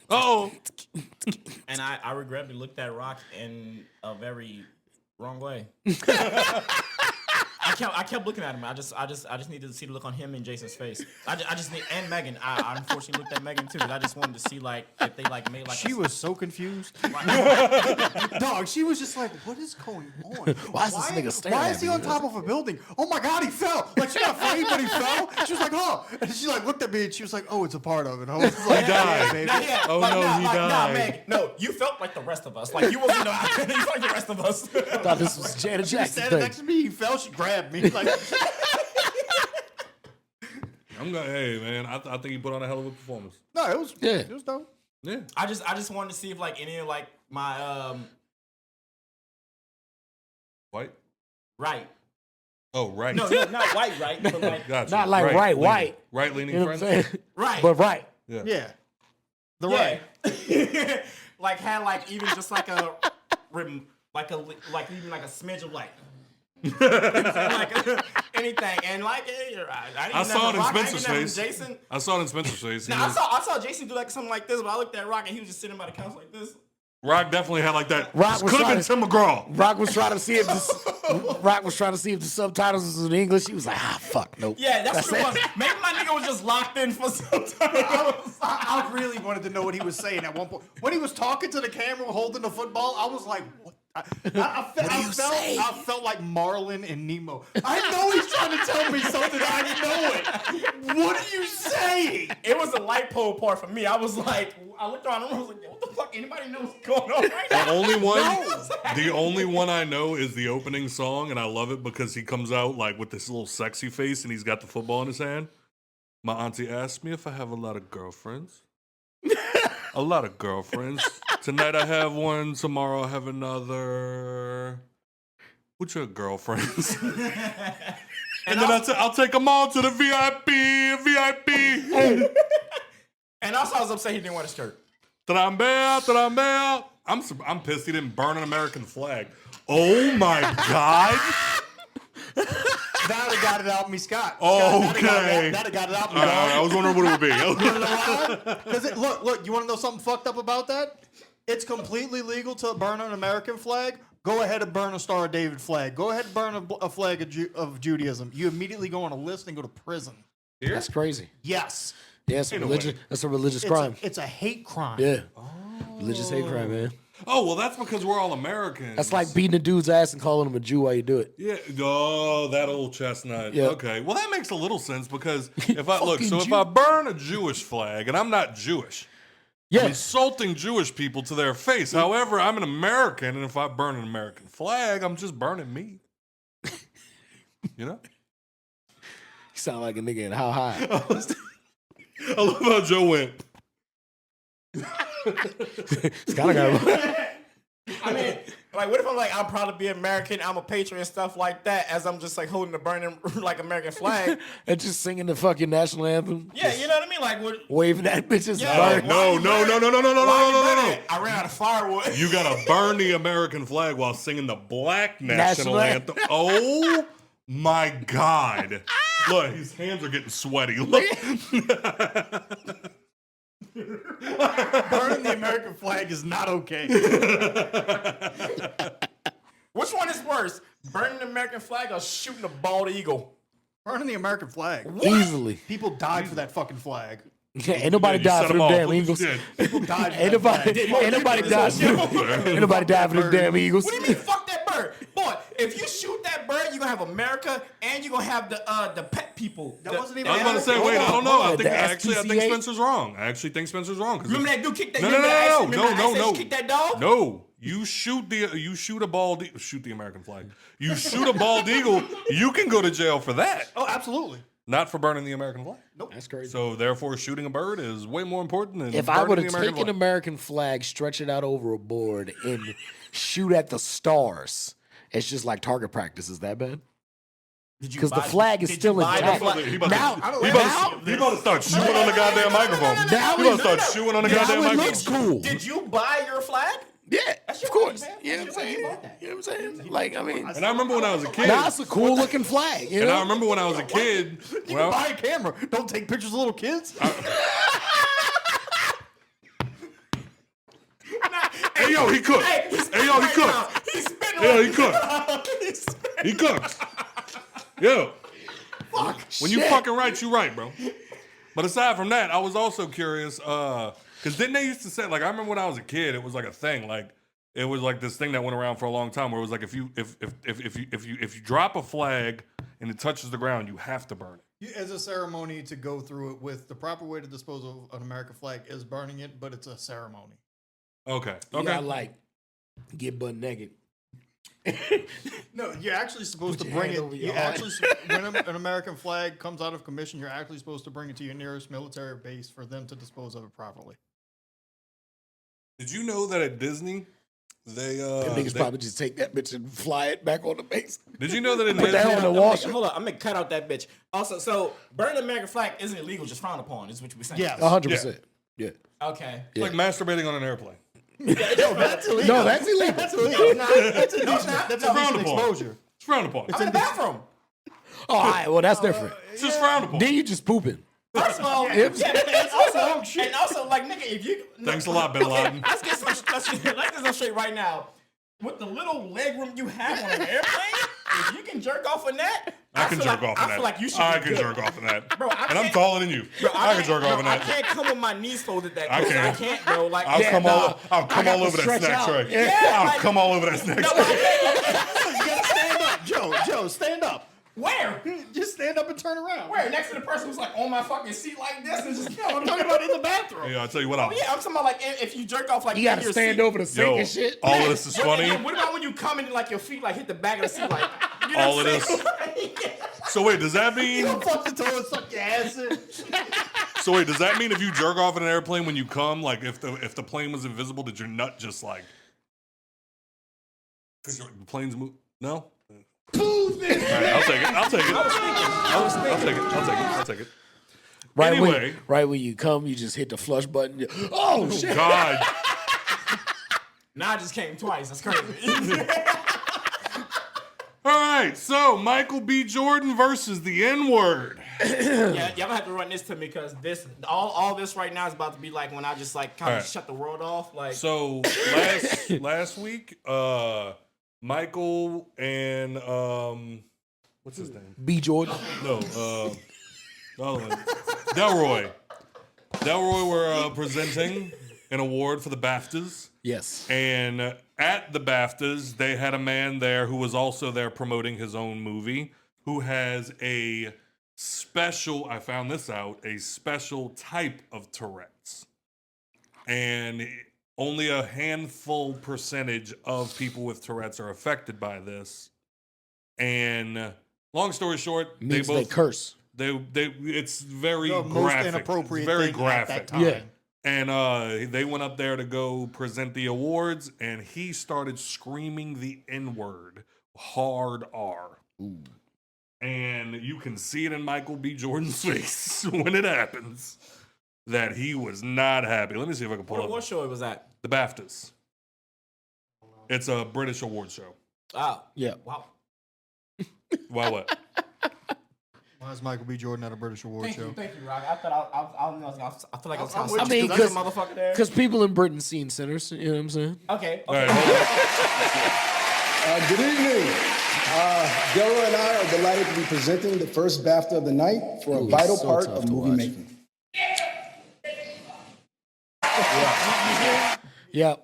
Oh,
and I regrettably looked at Rock in a very wrong way. I kept looking at him. I just needed to see the look on him and Jason's face. I just need, and Megan. I unfortunately looked at Megan too because I just wanted to see like if they like made like
She was so confused.
Like,
Dog, she was just like, what is going on?
Why is this nigga staring
Why
at
is he
me?
on top of a building? Oh my God, he fell. Like, she got afraid, but he fell. She was like, oh. And she like looked at me and she was like, oh, it's a part of it. I was like,
died.
baby.
Nah, yeah,
Oh,
like,
no,
nah,
he
like, Nah,
died.
Meg, no, you felt like the rest of us. Like you wasn't. You felt like the rest of us.
I thought this was Janet
She
Jackson
standing
thing.
next to me, he fell, she grabbed me. Like,
I'm going. Hey, man, I think he put on a hell of a performance.
no, it was dope.
Yeah.
I just wanted to see if like any of like my
White.
right.
Oh, right.
No, not white, right? But like
Gotcha.
Not like right,
leaning.
white.
Right leaning
You know what I'm
friends.
saying?
right.
But right.
Yeah. The
yeah.
right.
Like had like even just like a like even like a smidge of like like anything and like
I saw it in Spencer's face.
Jason.
I saw it in Spencer's face. He
No, I
was-
saw Jason do like something like this, but I looked at Rock and he was just sitting by the couch like this.
Rock definitely had like that.
Rock
This
was
could have
trying
been
to-
Tim McGraw.
Rock was trying to see if the subtitles was in English. He was like, fuck, nope.
Yeah, that's what it was. Maybe my nigga was just locked in for some time.
I really wanted to know what he was saying at one point. When he was talking to the camera holding the football, I was like, what? I felt like Marlin and Nemo. I know he's trying to tell me something. I know it. What are you saying?
It was a light pole part for me. I was like, I looked around the room. I was like, what the fuck? Anybody know what's going on right now?
The only one I know is the opening song, and I love it because he comes out like with this little sexy face, and he's got the football in his hand. My auntie asked me if I have a lot of girlfriends. A lot of girlfriends. Tonight I have one. Tomorrow I have another. What's your girlfriends? And then I'll take them all to the VIP.
And also, I was upset he didn't wear the shirt.
Trambea. I'm pissed he didn't burn an American flag. Oh my God.
That'd have got it out of me, Scott.
Oh,
That'd
okay.
have got it out of me.
All right, I was wondering what it would be.
Because look, you want to know something fucked up about that? It's completely legal to burn an American flag. Go ahead and burn a Star of David flag. Go ahead and burn a flag of Judaism. You immediately go on a list and go to prison.
That's crazy.
Yes.
Yeah, that's a religious crime.
It's a hate crime.
Yeah. Religious hate crime, man.
Oh, well, that's because we're all Americans.
That's like beating a dude's ass and calling him a Jew while you do it.
Yeah. Oh, that old chestnut.
Yeah.
Okay. Well, that makes a little sense because if I burn a Jewish flag and I'm not Jewish, I'm insulting Jewish people to their face. However, I'm an American, and if I burn an American flag, I'm just burning me. You know?
You sound like a nigga in How High.
I love how Joe went.
It's kind of got.
I mean, like, what if I'm like, I'm proud to be American, I'm a patriot and stuff like that, as I'm just like holding the burning like American flag
and just singing the fucking national anthem.
Yeah, you know what I mean? Like, what?
Waving that bitch's
No.
I ran out of firewood.
You gotta burn the American flag while singing the black national anthem. Oh my God. Look, his hands are getting sweaty. Look.
Burning the American flag is not okay.
Which one is worse? Burning the American flag or shooting a bald eagle?
Burning the American flag.
What? Easily.
People died for that fucking flag.
Yeah, ain't nobody died for them damn Eagles.
People died for
Ain't nobody died for them damn Eagles.
What do you mean, fuck that bird? Boy, if you shoot that bird, you're going to have America and you're going to have the pet people.
That wasn't even
I was about to say, wait, I don't know. I think Spencer's wrong. I actually think Spencer's wrong.
Remember that dude kicked that?
No.
Kick that dog?
No. You shoot a bald shoot the American flag. You shoot a bald eagle, you can go to jail for that.
Oh, absolutely.
Not for burning the American flag.
Nope.
That's crazy.
So therefore, shooting a bird is way more important than
if I would have taken an American flag, stretch it out over a board, and shoot at the stars, it's just like target practice. Is that bad? Because the flag is still intact.
He about to start chewing on the goddamn microphone. He about to start chewing on the goddamn microphone.
It looks cool.
Did you buy your flag?
Yeah, of course. You know what I'm saying? You know what I'm saying? Like, I mean.
And I remember when I was a kid.
Now it's a cool looking flag. You know?
And I remember when I was a kid.
You can buy a camera. Don't take pictures of little kids.
Hey, yo, he cooked. Hey, yo, he cooked.
He's spitting.
Yo, he cooked. He cooked. Yo.
Fuck.
When you fucking right, you right, bro. But aside from that, I was also curious, because didn't they used to say, like, I remember when I was a kid, it was like a thing, like, it was like this thing that went around for a long time where it was like if you drop a flag and it touches the ground, you have to burn it.
As a ceremony to go through it with, the proper way to dispose of an American flag is burning it, but it's a ceremony.
Okay.
You gotta, like, get butt naked.
No, you're actually supposed to bring it. When an American flag comes out of commission, you're actually supposed to bring it to your nearest military base for them to dispose of it properly.
Did you know that at Disney,
niggas probably just take that bitch and fly it back on the base.
Did you know that in
Put that on the wall?
Hold on, I'm gonna cut out that bitch. Also, so burning the American flag isn't illegal, just frowned upon. Is what you were saying?
Yes.
100%. Yeah.
Okay.
It's like masturbating on an airplane.
That's illegal.
No, that's illegal.
That's illegal. That's a
frowned
decent
upon.
exposure.
It's frowned upon.
I'm in the bathroom.
Oh, all right. Well, that's different.
It's just frowned upon.
Then you just pooping.
First of all, and also, like, nigga, if you
Thanks a lot, Bin Laden.
Let's get some straight right now. With the little leg room you have on an airplane, if you can jerk off on that,
I can jerk off on that.
I feel like you should.
I can jerk off on that.
Bro,
and I'm taller than you.
Bro,
I can jerk off on
I
that.
can't come with my knees folded that
I
close.
can.
I can't, bro. Like,
I'll come all over that
stretch
snack
out.
tray.
Yeah,
I'll come all over that snack
No,
tray.
You gotta stand up, Joe. Stand up.
Where?
Just stand up and turn around.
Where? Next to the person who's like on my fucking seat like this and just, I'm talking about in the bathroom.
Yeah, I'll tell you what.
Yeah, I'm talking about like if you jerk off like
You gotta
in your
stand
seat.
over the sink
Yo,
and shit.
all of this is funny.
What about when you come in like your feet like hit the back of the seat like you know
All
what
of
I'm
this.
saying?
So wait, does that mean?
Fuck the toilet, suck your ass in.
So wait, does that mean if you jerk off in an airplane when you come, like if the plane was invisible, did your nut just like? Because the planes move. No. All right, I'll take it. I'll take it.
Right
Anyway.
when you come, you just hit the flush button. Oh shit!
God.
Nah, I just came twice. That's crazy.
All right, so Michael B. Jordan versus the N-word.
Yeah, y'all gonna have to run this to me because this all this right now is about to be like when I just like kind of
Alright.
shut the world off. Like
So last week, Michael and what's his name?
B. Jordan.
No, the other one. Delroy. Delroy were presenting an award for the BAFTAs.
Yes.
And at the BAFTAs, they had a man there who was also there promoting his own movie, who has a special, I found this out, a special type of Tourette's. And only a handful percentage of people with Tourette's are affected by this. And long story short,
Means they curse.
It's very
The most
graphic.
inappropriate
It's very
thing
graphic.
at that time.
Yeah.
And they went up there to go present the awards, and he started screaming the N-word, hard R.
Ooh.
And you can see it in Michael B. Jordan's face when it happens that he was not happy. Let me see if I can pull
what
up
show it was at?
the BAFTAs. It's a British award show.
Oh,
Yeah.
wow.
Why what?
Why is Michael B. Jordan at a British award show?
Thank you, Rock. I thought I feel like I was
I'm
kind
with
of
you.
I mean,
there's a motherfucker there.
Because people in Britain seen sinners. You know what I'm saying?
Okay.
All right, hold on.
Good evening. Delroy and I are delighted to be presenting the first BAFTA of the night for a
Ooh,
vital
so
part
tough
of
to
movie
watch.
making.
Yep.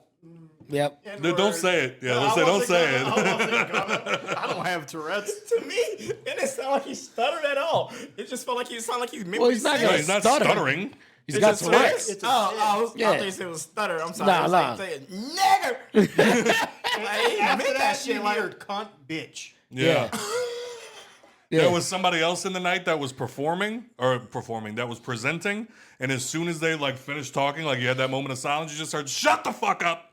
Yep.
No, don't say it. Yeah, let's say don't say it.
I don't have Tourette's.
To me, it didn't sound like he stuttered at all. It just felt like he sounded like he's
Well, he's not
No,
gonna
he's not
stutter.
stuttering.
He's got
just
Tourette's.
It's a
I
Yeah.
thought you said it was stutter. I'm sorry.
Nah,
I was
nah.
like saying, nigger. Like, he
After
meant
that,
shit
you
like
heard cunt bitch.
Yeah.
Yeah.
There was somebody else in the night that was that was presenting, and as soon as they like finished talking, like you had that moment of silence, you just heard, "Shut the fuck up!"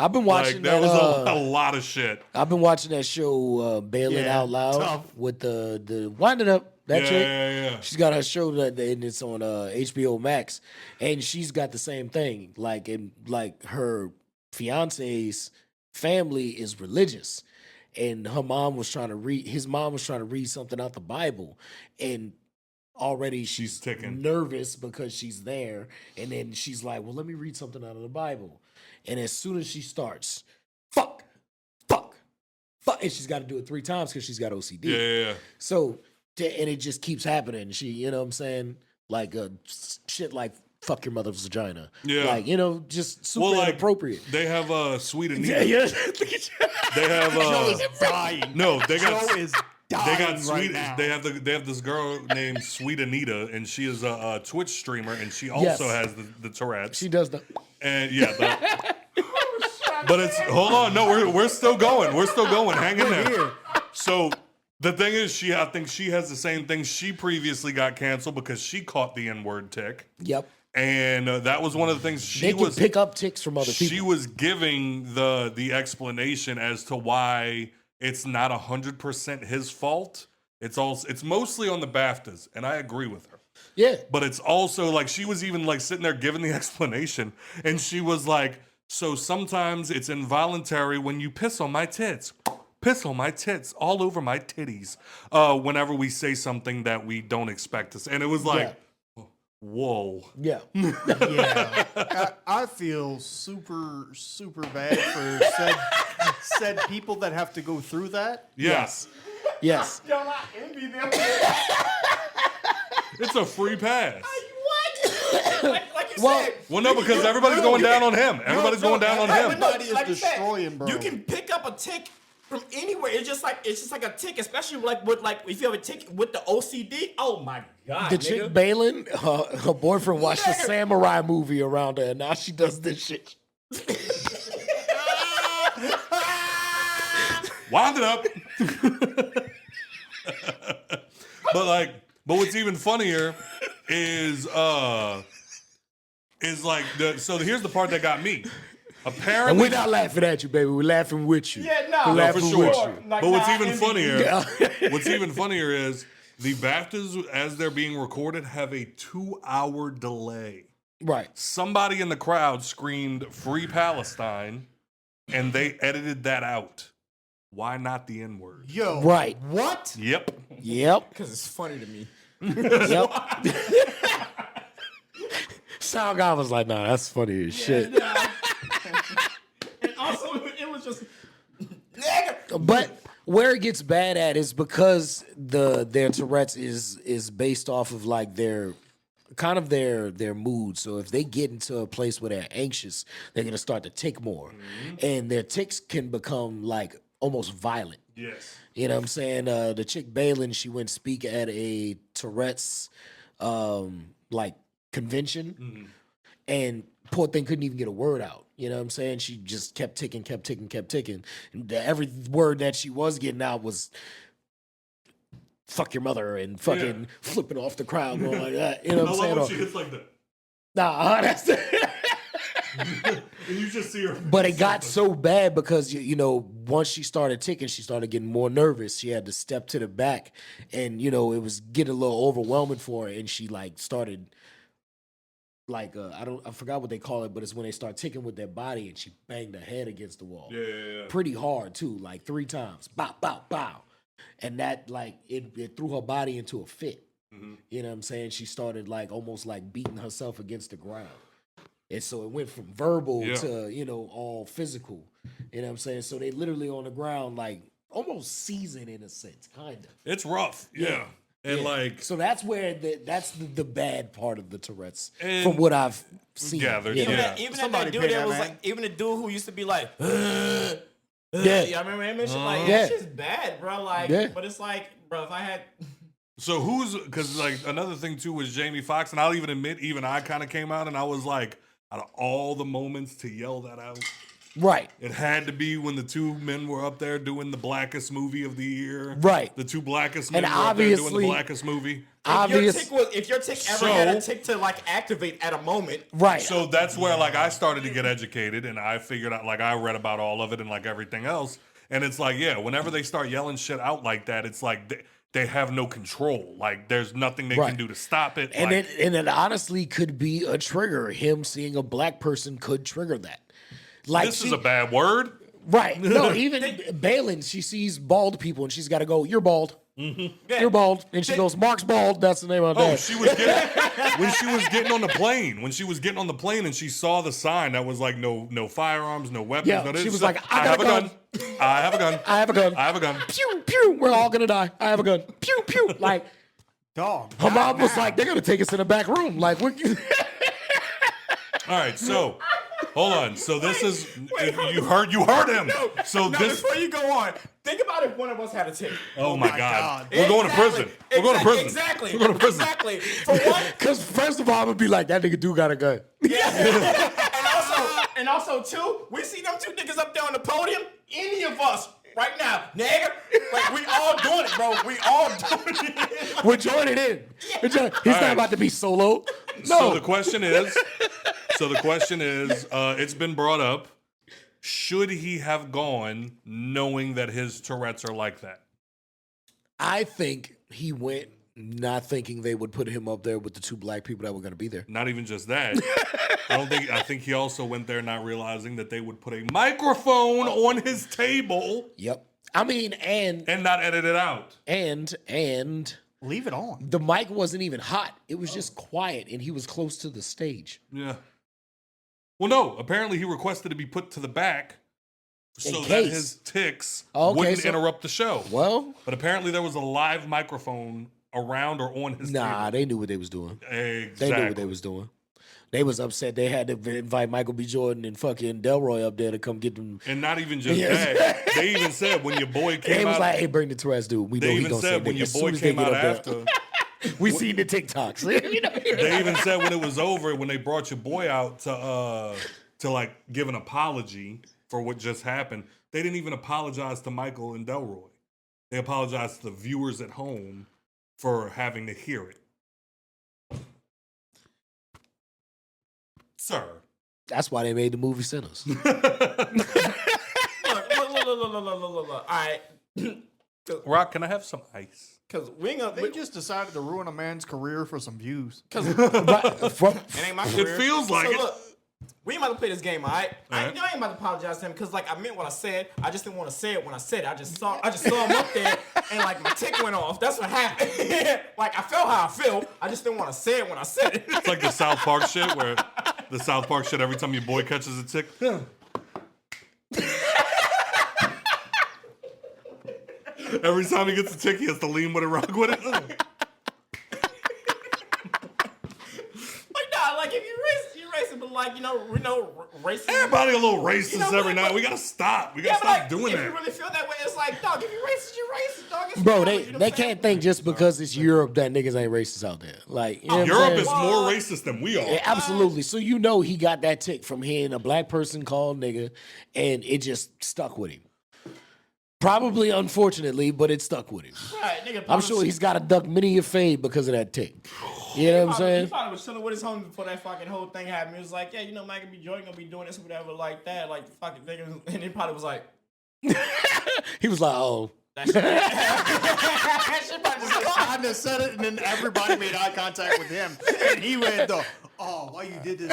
I've been watching
Like there
that.
was a lot of shit.
I've been watching that show, Bailing
Yeah,
Out Loud,
tough.
with the winding up. That
Yeah,
chick.
yeah.
She's got her show that and it's on HBO Max, and she's got the same thing. Like her fiance's family is religious, and his mom was trying to read something out the Bible, and already
She's ticking.
nervous because she's there, and then she's like, "Well, let me read something out of the Bible," and as soon as she starts, fuck, and she's got to do it 3 times because she's got OCD.
Yeah.
So, and it just keeps happening. She, you know what I'm saying? Like shit like fuck your mother's vagina.
Yeah.
Like, you know, just super
Well, like,
inappropriate.
They have Sweet Anita.
Yeah. Look at you.
They have
Joe is dying.
no, they got
Joe is dying
they got
right
sweet.
now.
They have this girl named Sweet Anita, and she is a Twitch streamer, and she also has the Tourette's.
She does the.
And yeah, but it's hold on. No, we're still going. We're still going. Hang in there. So the thing is, I think she has the same thing. She previously got canceled because she caught the N-word tick,
Yep.
and that was one of the things
They can pick up ticks from other people.
She was giving the explanation as to why it's not 100% his fault. It's mostly on the BAFTAs, and I agree with her.
Yeah.
But it's also like she was even like sitting there giving the explanation, and she was like, "So sometimes it's involuntary when you piss on my tits." Piss on my tits, all over my titties, whenever we say something that we don't expect to say. And it was like, whoa.
Yeah.
Yeah, I feel super bad for said people that have to go through that.
Yes.
Yes.
Yo, I envy them.
It's a free pass.
What? Like you
Well,
said.
Well, no, because everybody's going down on him. Everybody's going down on him.
Everybody is
Like you said,
destroying, bro.
You can pick up a tick from anywhere. It's just like a tick, especially like if you have a tick with the OCD. Oh my god,
The
nigga.
chick Balin, her boyfriend watched a samurai movie around her, and now she does this shit.
Wind it up. But what's even funnier is like so here's the part that got me. Apparently,
And we're not laughing at you, baby. We're laughing with you.
Yeah, no,
We're
no,
laughing
for sure.
with you.
Like,
But what's
nah,
even
envy
funnier,
Yeah.
what's even funnier is the BAFTAs, as they're being recorded, have a 2-hour delay.
Right.
Somebody in the crowd screamed "Free Palestine," and they edited that out. why not the N-word?
Yo,
Right.
What?
Yep.
Yep.
Because it's funny to me.
Yep. Sound guy was like, nah, that's funny as shit.
And also, it was just.
But where it gets bad at is because their Tourette's is based off of like their kind of their mood. So if they get into a place where they're anxious, they're gonna start to tick more, and their ticks can become like almost violent.
Yes.
You know what I'm saying? The chick Balin, she went speak at a Tourette's like convention, and poor thing couldn't even get a word out. You know what I'm saying? She just kept ticking. And every word that she was getting out was "fuck your mother" and fucking flipping off the crowd, going like that. You know what I'm saying?
when she hits like that.
Nah, that's
And you just see her.
But it got so bad because you know once she started ticking, she started getting more nervous. She had to step to the back, and you know it was getting a little overwhelming for her, and she like started like I forgot what they call it, but it's when they start ticking with their body, and she banged her head against the wall, pretty hard too, like 3 times, bow, bow, bow, and that like it threw her body into a fit. You know what I'm saying? She started like almost like beating herself against the ground. And so it went from verbal to, you know, all physical. You know what I'm saying? So they literally on the ground, like almost seasoned in a sense, kind of.
It's rough. Yeah. And like.
So that's where that's the bad part of the Tourette's
And
from what I've seen.
gathered,
You know?
yeah.
Even
Somebody
that dude
pay
that
that
was
man.
like, even the dude who used to be like,
Yeah.
I remember him and shit. Like,
Yeah.
that shit's bad, bro. Like,
Yeah.
but it's like, bro, if I had.
So because like another thing too was Jamie Foxx, and I'll even admit, even I kind of came out and I was like, out of all the moments to yell that out,
Right.
it had to be when the 2 men were up there doing the blackest movie of the year.
Right.
The 2 blackest men
And
were up there doing the
obviously-
blackest movie.
If your tick ever had a
So-
tick to like activate at a moment,
Right.
So that's where like I started to get educated, and I figured out, like I read about all of it and like everything else, and it's like, yeah, whenever they start yelling shit out like that, it's like they have no control. Like there's nothing they
Right.
can do to stop it.
And
like,
it honestly could be a trigger. Him seeing a black person could trigger that. Like
this is a bad word.
Right. No, even Balin, she sees bald people and she's got to go, "You're bald. You're bald." And she goes, "Mark's bald." That's the name of
Oh,
that.
she was getting when she was getting on the plane. When she was getting on the plane and she saw the sign that was like no firearms, no weapons.
Yeah,
no this.
she was
She's
like, "I got a gun.
I have a gun.
I have a gun.
I have a gun.
Pew, pew. We're all going to die. I have a gun. Pew, pew. Like,
Dog.
her mom was like, they're going to take us in the back room. Like, we're.
All right, so hold on. So this is you heard him. So
no,
this.
before you go on, think about if one of us had a tick.
Oh my God.
God.
We're going to prison. We're going to prison.
Exactly.
We're going to prison.
Exactly. For one,
Because first of all, I'm going to be like, that nigga do got a gun.
and also two, we see them 2 niggas up there on the podium. Any of us right now, nigga, like we all doing it, bro. We all doing it.
We're joining in. He's not
right.
about to be solo. No.
So the question is, it's been brought up. Should he have gone knowing that his Tourette's are like that?
I think he went not thinking they would put him up there with the 2 black people that were going to be there.
Not even just that. I think he also went there not realizing that they would put a microphone on his table
Yep. I mean, and
not edit it out.
Leave it on.
the mic wasn't even hot. It was just quiet, and he was close to the stage.
Yeah. Well, no. Apparently, he requested to be put to the back so
In
that
case.
his ticks
Okay,
wouldn't
so-
interrupt the show.
Well,
But apparently, there was a live microphone around or on his
nah,
table.
they knew what they was doing.
Exactly.
They knew what they was doing. They was upset. They had to invite Michael B. Jordan and fucking Delroy up there to come get them.
And not even just
Yes.
that. They even said when your boy
They
came
was
out.
like, "Hey, bring the Tourette's dude. We know
They
he
even
gonna say
said when
nigga
your
as
boy
soon as they
came
get
out
up there."
after.
We seen the TikToks. You know?
They even said when it was over, when they brought your boy out to like give an apology for what just happened, they didn't even apologize to Michael and Delroy. They apologized to the viewers at home for having to hear it. Sir.
That's why they made the movie Sinners.
Look. All right.
Rock, can I have some ice?
Because we ain't
They
gonna.
just decided to ruin a man's career for some views.
Because
Right, from-
it ain't my career.
It feels like
so
it.
Look, We ain't about to play this game, all right? I
Alright.
ain't about to apologize to him because, like, I meant what I said. I just didn't want to say it when I said it. I just saw him up there, and like my tick went off. That's what happened. Like I felt how I feel. I just didn't want to say it when I said it.
It's like the South Park shit where the South Park shit. Every time your boy catches a tick, every time he gets a tick, he has to lean with it, rock with it.
Like nah, like if you're racist, but like racist.
Everybody a little racist every now. We gotta stop. We gotta stop doing
if
that.
you really feel that way, it's like, dog, if you're racist, dog. It's
Bro,
cool,
they
you know what
they
I'm saying?
can't think just because it's Europe that niggas ain't racist out there. Like, you know what I'm
Europe
saying?
is more racist than we are.
Yeah, absolutely. So you know he got that tick from hearing a black person called nigga, and it just stuck with him. Probably, unfortunately, but it stuck with him.
Right, nigga,
I'm sure he's got to duck many a fade because of that tick. You know what I'm
He
saying?
probably was chilling with his homies before that fucking whole thing happened. He was like, yeah, Michael B. Jordan gonna be doing this or whatever like that. Like, fucking nigga. And he probably was like,
He was like, oh.
that shit. That shit probably just like,
I just said it, and then everybody made eye contact with him, and he went, "Oh, why you did this?"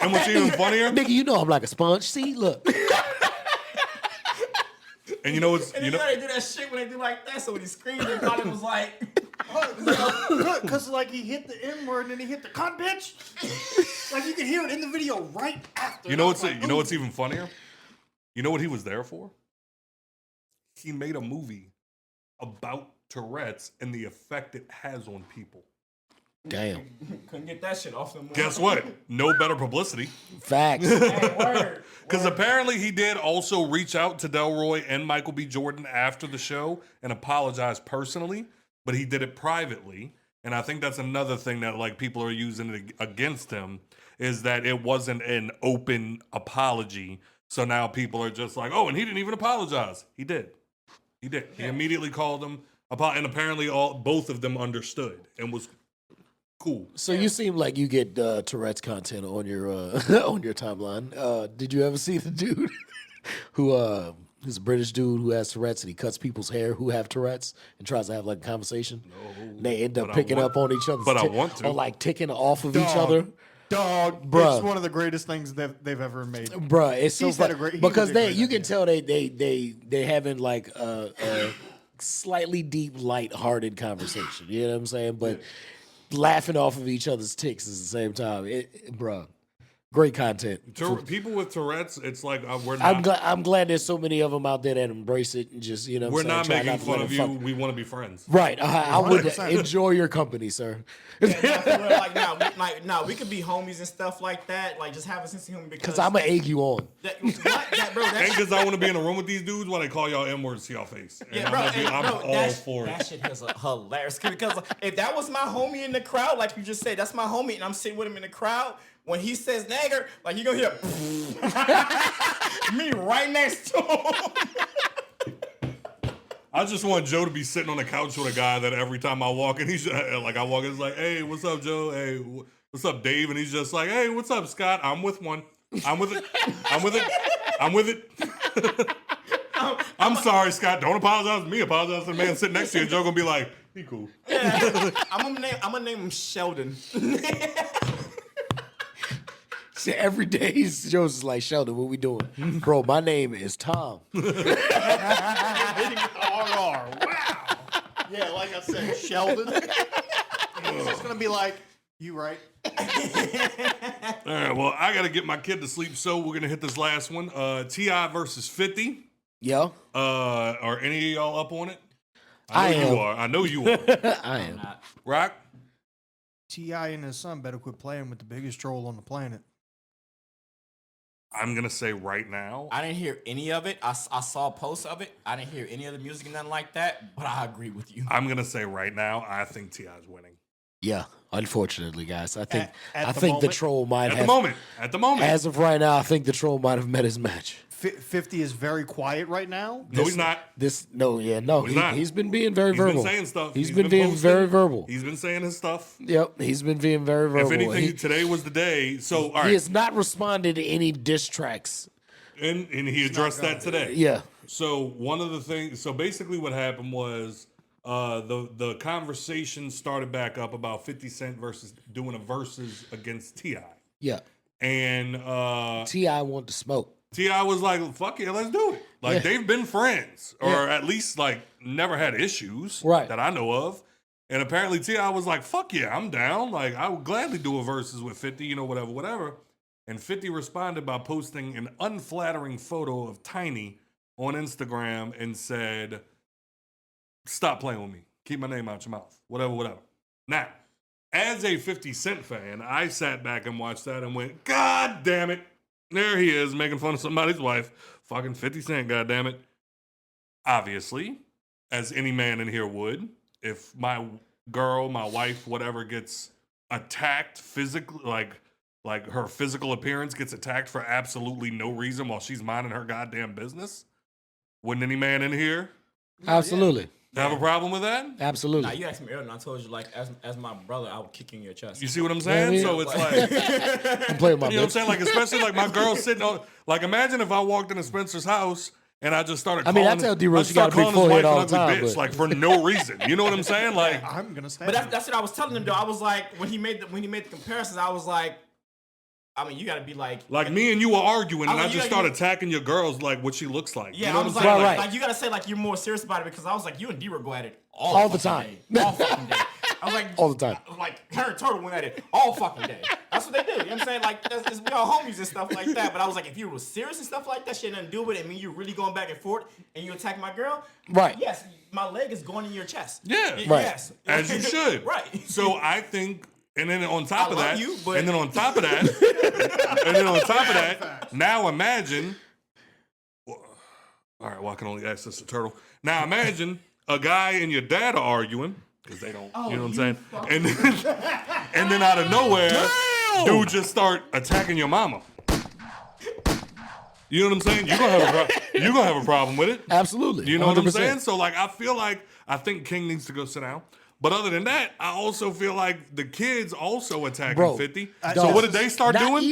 And what's even funnier,
Nigga, you know I'm like a sponge. See, look.
and you know what's
and
you
then
know.
they do that shit when they do like that. So when he screamed, he probably was like,
Because like he hit the N word and then he hit the cunt bitch. Like you can hear it in the video right after.
You know
And I was
what's even funnier? You know what he was there for? He made a movie about Tourette's and the effect it has on people.
Damn.
couldn't get that shit off them.
Guess what? No better publicity.
Facts.
Hey, word.
Because apparently he did also reach out to Delroy and Michael B. Jordan after the show and apologize personally, but he did it privately. And I think that's another thing that like people are using it against him is that it wasn't an open apology. So now people are just like, oh, and he didn't even apologize. He did. He did. He immediately called them, and apparently both of them understood and was cool.
So you seem like you get Tourette's content on your on your timeline. Did you ever see the dude who is a British dude who has Tourette's and he cuts people's hair who have Tourette's and tries to have like a conversation? No. And they end up
But I
picking
want-
up on each other's
but I want to.
or like ticking off of each
Dog.
other.
Dog,
Bruh.
it's one of the greatest things they've ever made.
Bruh, it's so
He's had
funny
a great- he
because
was a
they
great
you can
idea.
tell they having like a slightly deep, light-hearted conversation. You know what I'm saying? But laughing off of each other's ticks at the same time. Bruh, great content.
People with Tourette's, it's like we're not.
I'm glad there's so many of them out there that embrace it and just you know.
We're
what I'm saying,
not
try
making
to let
fun of
them
you.
fuck-
We want to be friends.
Right, I would
100%.
enjoy your company, sir.
Yeah, for real, like now, we could be homies and stuff like that. Like just have a sense of humor because
Because I'm gonna egg you on.
that, bro. That
And
shit,
because I want to be in a room with these dudes while they call y'all N-words to y'all face. And
yeah, bro.
I'm all
that,
for
that
it.
shit is hilarious because like, if that was my homie in the crowd, like you just said, that's my homie, and I'm sitting with him in the crowd. When he says nagger, like you gonna hear me right next to him.
I just want Joe to be sitting on the couch with a guy that every time I walk in, he's like, I walk in, it's like, hey, what's up, Joe? Hey, what's up, Dave? And he's just like, hey, what's up, Scott? I'm with one. I'm with it. I'm with it. I'm with it. I'm sorry, Scott. Don't apologize to me. Apologize to the man sitting next to you. Joe gonna be like, he cool.
I'm gonna name him Sheldon.
See, every day Joe's just like, Sheldon, what we doing? Bro, my name is Tom.
RR, wow. Yeah, like I said, Sheldon. It's just gonna be like, you right?
All right, well, I got to get my kid to sleep, so we're going to hit this last one. T.I. versus 50.
Yo,
Are any of y'all up on it?
I
know
am.
you are. I know you are.
I am.
Rock?
T.I. and his son better quit playing with the biggest troll on the planet.
I'm going to say right now.
I didn't hear any of it. I saw posts of it. I didn't hear any of the music and nothing like that. But I agree with you.
I'm going to say right now, I think T.I.'s winning.
Yeah, unfortunately, guys. I think
At
I
the
think the
moment?
troll might
At
have.
the moment.
As of right now, I think the troll might have met his match.
50 is very quiet right now.
No, he's not.
He's
not.
He's been being very
He's
verbal.
been saying stuff.
He's been being
posting.
very verbal.
He's been saying his stuff.
Yep, he's been being very verbal.
If anything,
He-
today was the day. So, all
he
right.
has not responded to any diss tracks.
And he addressed that today.
Yeah.
So one of the things, so basically what happened was the conversation started back up about 50 Cent versus doing a versus against T.I.
Yeah.
And
T.I. wanted to smoke.
T.I. was like, fuck yeah, let's do it. Like, they've been friends, or at least, like, never had issues that I know of. And apparently T.I. was like, fuck yeah, I'm down. Like, I would gladly do a versus with 50, you know, whatever. And 50 responded by posting an unflattering photo of Tiny on Instagram and said, stop playing with me. Keep my name out your mouth. Whatever. Now, as a 50 Cent fan, I sat back and watched that and went, God damn it. There he is making fun of somebody's wife. Fucking 50 Cent, God damn it. Obviously, as any man in here would, if my girl, my wife, whatever gets attacked physically, like her physical appearance gets attacked for absolutely no reason while she's minding her goddamn business, wouldn't any man in here
Absolutely.
have a problem with that?
Absolutely.
Nah, you asked me earlier, and I told you, like, as my brother, I would kick you in your chest.
You see what I'm saying?
Yeah,
So it's like,
I'm playing my
you know what I'm saying? Like, especially like my girl sitting on, like, imagine if I walked into Spencer's house and I just started calling,
I tell D-Rose she got a big forehead all the time.
Bitch, like, for no reason. You know what I'm saying? Like,
I'm gonna stand.
But that's what I was telling him though. I was like, when he made the comparisons, I was like, I mean, you gotta be like
me and you were arguing, and I
you
just started attacking your girls like what she looks like.
Yeah,
you know
I was
what I'm
like,
saying?
like, you gotta say like you're more serious about it because I was like, you and D-Ro go at it
all the time.
Day, all fucking day. I was like,
all the time.
Like her and Turtle went at it all fucking day. That's what they do. You know what I'm saying? Like we all homies and stuff like that. But I was like, if you were serious and stuff like that, shit nothing to do with it. I mean, you're really going back and forth, and you attack my girl.
Right.
Yes, my leg is going in your chest.
Yeah.
Right.
Yes.
As you should.
Right.
So I think, and then on top
I
of
love
that,
you, but-
and then on top of that, now imagine. All right, well I can only access the Turtle. Now imagine a guy and your dad are arguing because they don't. You know what I'm saying? And then out of nowhere, dude just start attacking your mama. You know what I'm saying? You're gonna have a problem with it.
Absolutely.
You know what I'm
100%.
saying? So like I think King needs to go sit down. But other than that, I also feel like the kids also attacking 50. So what did they start
not
doing?
Not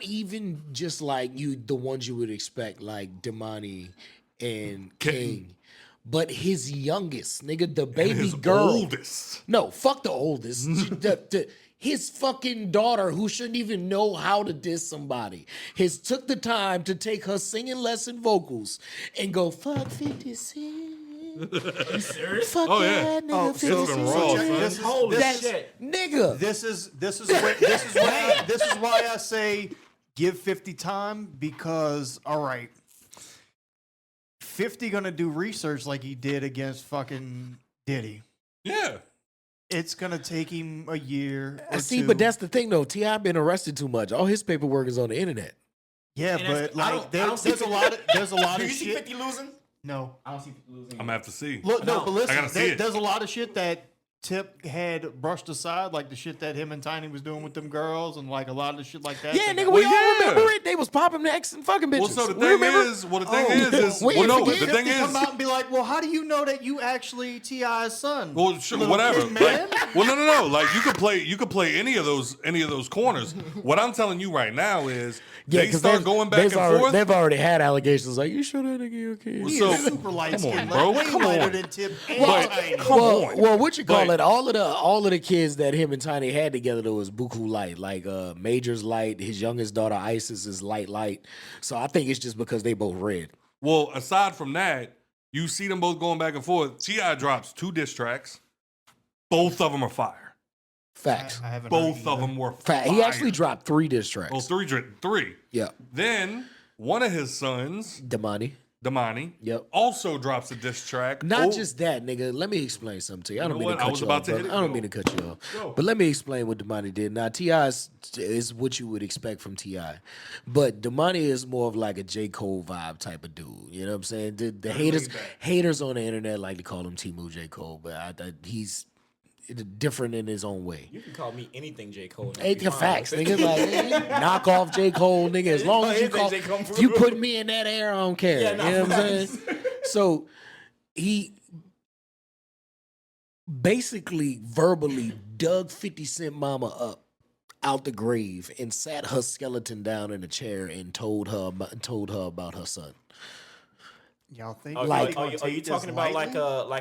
even just like the ones you would expect, like Damani and King. But his youngest, nigga, the baby
his
girl.
oldest.
No, fuck the oldest. His fucking daughter, who shouldn't even know how to diss somebody, took the time to take her singing lesson vocals and go, fuck 50 Cent.
You serious?
Fuck
yeah.
nigga, 50
It's been raw,
Cent.
son.
Holy
That's-
shit.
Nigga.
This is why I say give 50 time, because all right, 50 gonna do research like he did against fucking Diddy.
Yeah.
It's gonna take him a year. Or
See,
two.
but that's the thing though. T.I. been arrested too much. All his paperwork is on the internet.
yeah,
And
but
that's- I
like
don't see
there's a lot of
Do you
of
see
shit.
50 losing?
No,
I don't see 50 losing.
I'm gonna have to see.
look, no,
No,
but listen,
I gotta see it.
there's a lot of shit that Tip had brushed aside, like the shit that him and Tiny was doing with them girls, and like a lot of the shit like that.
Yeah,
that
nigga, we
Well,
all
yeah.
remember it. They was popping necks and fucking bitches.
Well, so the
We
thing
remember?
is, the
we
well, no,
forget.
the thing
50
is,
come out and be like, well, how do you know that you actually T.I.'s son?
well, sure,
Little
whatever.
kid, man.
Like, well, no. Like you could play any of those corners. What I'm telling you right now is they
'cause
start
they've-
going back and forth.
They've already had allegations like, you sure that nigga your kid?
Well,
He
so-
is super light
come on,
skinned,
bro.
like, way
Come
lighter
on.
than Tip. And
But-
Tiny.
come on.
Well, what you call
But-
it? All of the kids that him and Tiny had together though was buku light. Like Major's light, his youngest daughter Isis is light. So I think it's just because they both red.
Well, aside from that, you see them both going back and forth. T.I. drops 2 diss tracks. Both of them are fire.
Facts.
I haven't heard
Both
either.
of them were
Fact.
fire.
He actually dropped 3 diss tracks.
Oh, three.
Yeah.
Then one of his sons,
Damani.
Damani,
Yep.
also drops a diss track.
Not just that, nigga. Let me explain something to you. I don't
know
mean
what?
to
I
cut
was
you
about
off,
to hit
brother.
it.
I don't
Go.
mean to cut you off.
Go.
But let me explain what Damani did. Now, T.I. is what you would expect from T.I. But Damani is more of like a J. Cole vibe type of dude. You know what I'm saying? The haters on the internet like to call him Timu J. Cole, but he's different in his own way.
You can call me anything J. Cole.
Ain't the facts, nigga. Like, knock off J. Cole, nigga. As long as you call,
J. Cole.
if you put me in that air, I don't care.
Yeah,
You
nah,
know what I'm
facts.
saying? So he basically verbally dug 50 Cent mama up out the grave and sat her skeleton down in a chair and told her about her son.
Y'all think?
Are
Like-
you talking about like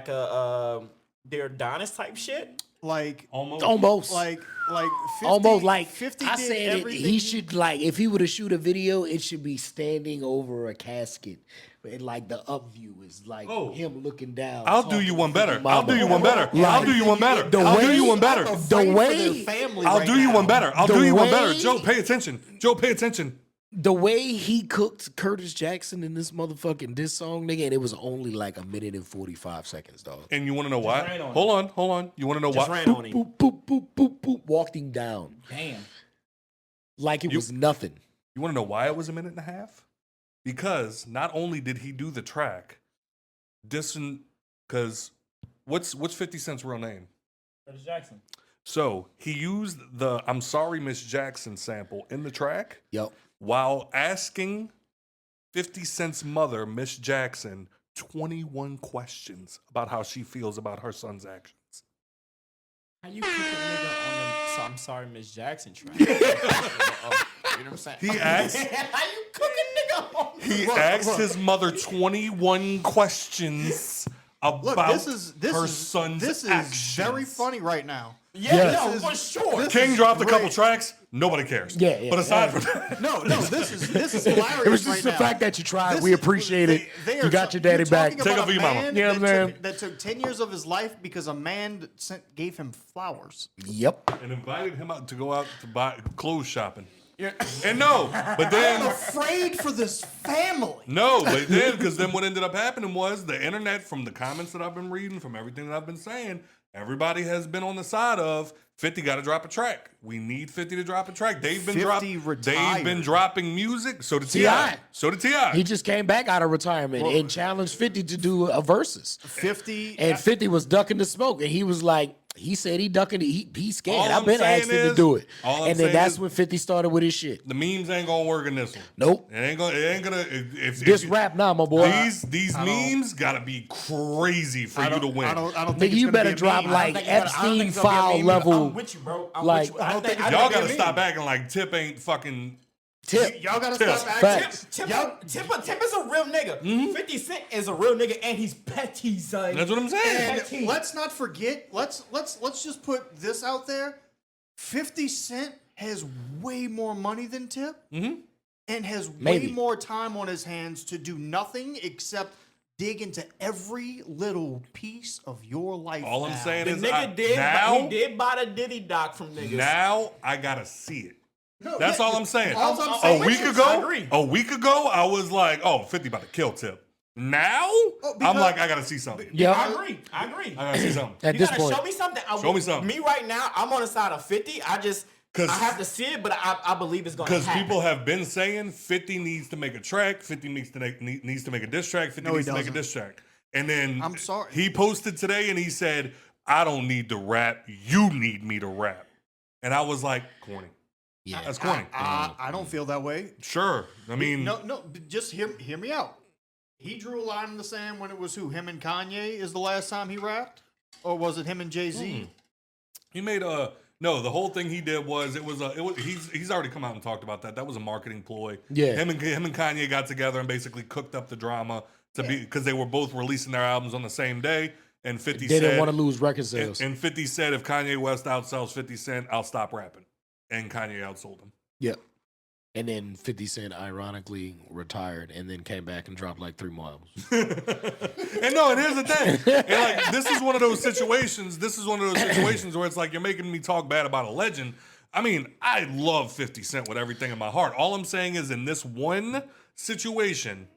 a Dear Adonis type shit?
Almost.
like 50,
Almost like
50
I
did
said,
everything
he should like if he were to shoot a video, it should be standing over a casket, and like the up view is like him looking down.
I'll do
talking
you
to
one better.
50
I'll do you one better. I'll do you one better.
The
I'll do you
way-
one better.
The way
I'll do you one better. I'll
The
do you one better.
way-
Joe, pay attention. Joe, pay attention.
the way he cooked Curtis Jackson in this motherfucking diss song, nigga, and it was only like 1:45, dog.
And you want to know why?
ran on
Hold on. You want to know
Just
why?
ran on him.
Boop, boop, boop, boop, boop, walked him down
Damn.
like it was nothing.
You want to know why it was a minute and a half? Because not only did he do the track, because what's 50 Cent's real name?
Curtis Jackson.
So he used the "I'm Sorry, Miss Jackson" sample in the track
Yep.
while asking 50 Cent's mother, Miss Jackson, 21 questions about how she feels about her son's actions.
How you cook a nigga on the So I'm Sorry, Miss Jackson track? You know what I'm saying?
He asked.
How you cook a nigga on
He asked his mother 21 questions about her son's
this is
actions.
very funny right now.
Yeah,
This
no,
is-
for sure.
this
King
is
dropped a couple
great.
tracks. Nobody cares.
Yeah.
But aside from that,
No, this is hilarious.
It was just
right
the
now.
fact that you tried.
This
we
is-
appreciate it.
they
You
are
got
so-
your daddy
you're
back.
talking
Take
about
it for your
a
mama.
man
Yeah,
that
man.
that took 10 years of his life because a man gave him flowers.
Yep.
and invited him out to go out to buy clothes shopping. And no, but then
I'm afraid for this family.
no, but then because then what ended up happening was the internet, from the comments that I've been reading, from everything that I've been saying, everybody has been on the side of 50 got to drop a track. We need 50 to drop a track. They've been
50
They've been
retired.
dropping music. So did
T.I.
Ti. So did Ti.
He just came back out of retirement and challenged 50 to do a versus.
50
And 50 was ducking the smoke. And he was like, he said he ducking it. He's scared.
All
I've
I'm
been
saying
asking him to
is-
do it.
all I'm
And then
saying
that's
is-
when 50 started with his shit.
The memes ain't gonna work in this one.
Nope.
It ain't gonna. If
This
you-
rap now, my boy.
These memes gotta be crazy for you to win.
I don't
Nigga,
think it's
you
gonna
better
be a
drop
meme.
like
I don't think
Epstein
it's gonna be a
file
meme.
level.
I'm with you, bro. I'm
like-
with you. I don't think
Y'all gotta stop acting like Tip ain't fucking.
Tip.
Y'all gotta
Tip.
stop acting.
Facts.
Tip is a real nigga. 50 Cent is a real nigga, and he's petty, son.
That's what I'm saying.
And let's not forget. Let's just put this out there. 50 Cent has way more money than Tip, and has
Maybe.
way more time on his hands to do nothing except dig into every little piece of your life.
All I'm
now.
saying
The
is
nigga he did buy the Diddy doc from niggas.
now I gotta see it. That's all I'm saying.
all I'm saying
A week
is-
ago,
I agree.
I was like, oh, 50 about to kill Tip. Now I'm
because-
like, I gotta see something.
Yeah.
I agree.
I gotta see something.
At
You
this
gotta
point.
show me something.
Show me something.
Me right now, I'm on the side of 50. I
'Cause-
have to see it, but I believe it's gonna
Because
happen.
people have been saying 50 needs to make a track, 50 needs to make a diss track, 50
No, he
needs to make a
doesn't.
diss track. And then
I'm sorry.
he posted today and he said, I don't need to rap, you need me to rap. And I was like, corny.
Yeah.
That's corny.
I don't feel that way.
Sure. I mean,
No, just hear me out. He drew a line in the sand when it was who? Him and Kanye is the last time he rapped? Or was it him and Jay-Z?
he made no, the whole thing he did was he's already come out and talked about that. That was a marketing ploy.
Yeah.
Him and Kanye got together and basically cooked up the drama to be because they were both releasing their albums on the same day. And 50
They
said
didn't want to lose record sales.
and 50 said if Kanye West outsells 50 Cent, I'll stop rapping. And Kanye outsold him.
Yep. And then 50 Cent ironically retired and then came back and dropped like 3 more albums.
And no, and here's the thing. And like this is one of those situations. This is one of those situations where it's like you're making me talk bad about a legend. I mean, I love 50 Cent with everything in my heart. All I'm saying is in this one situation,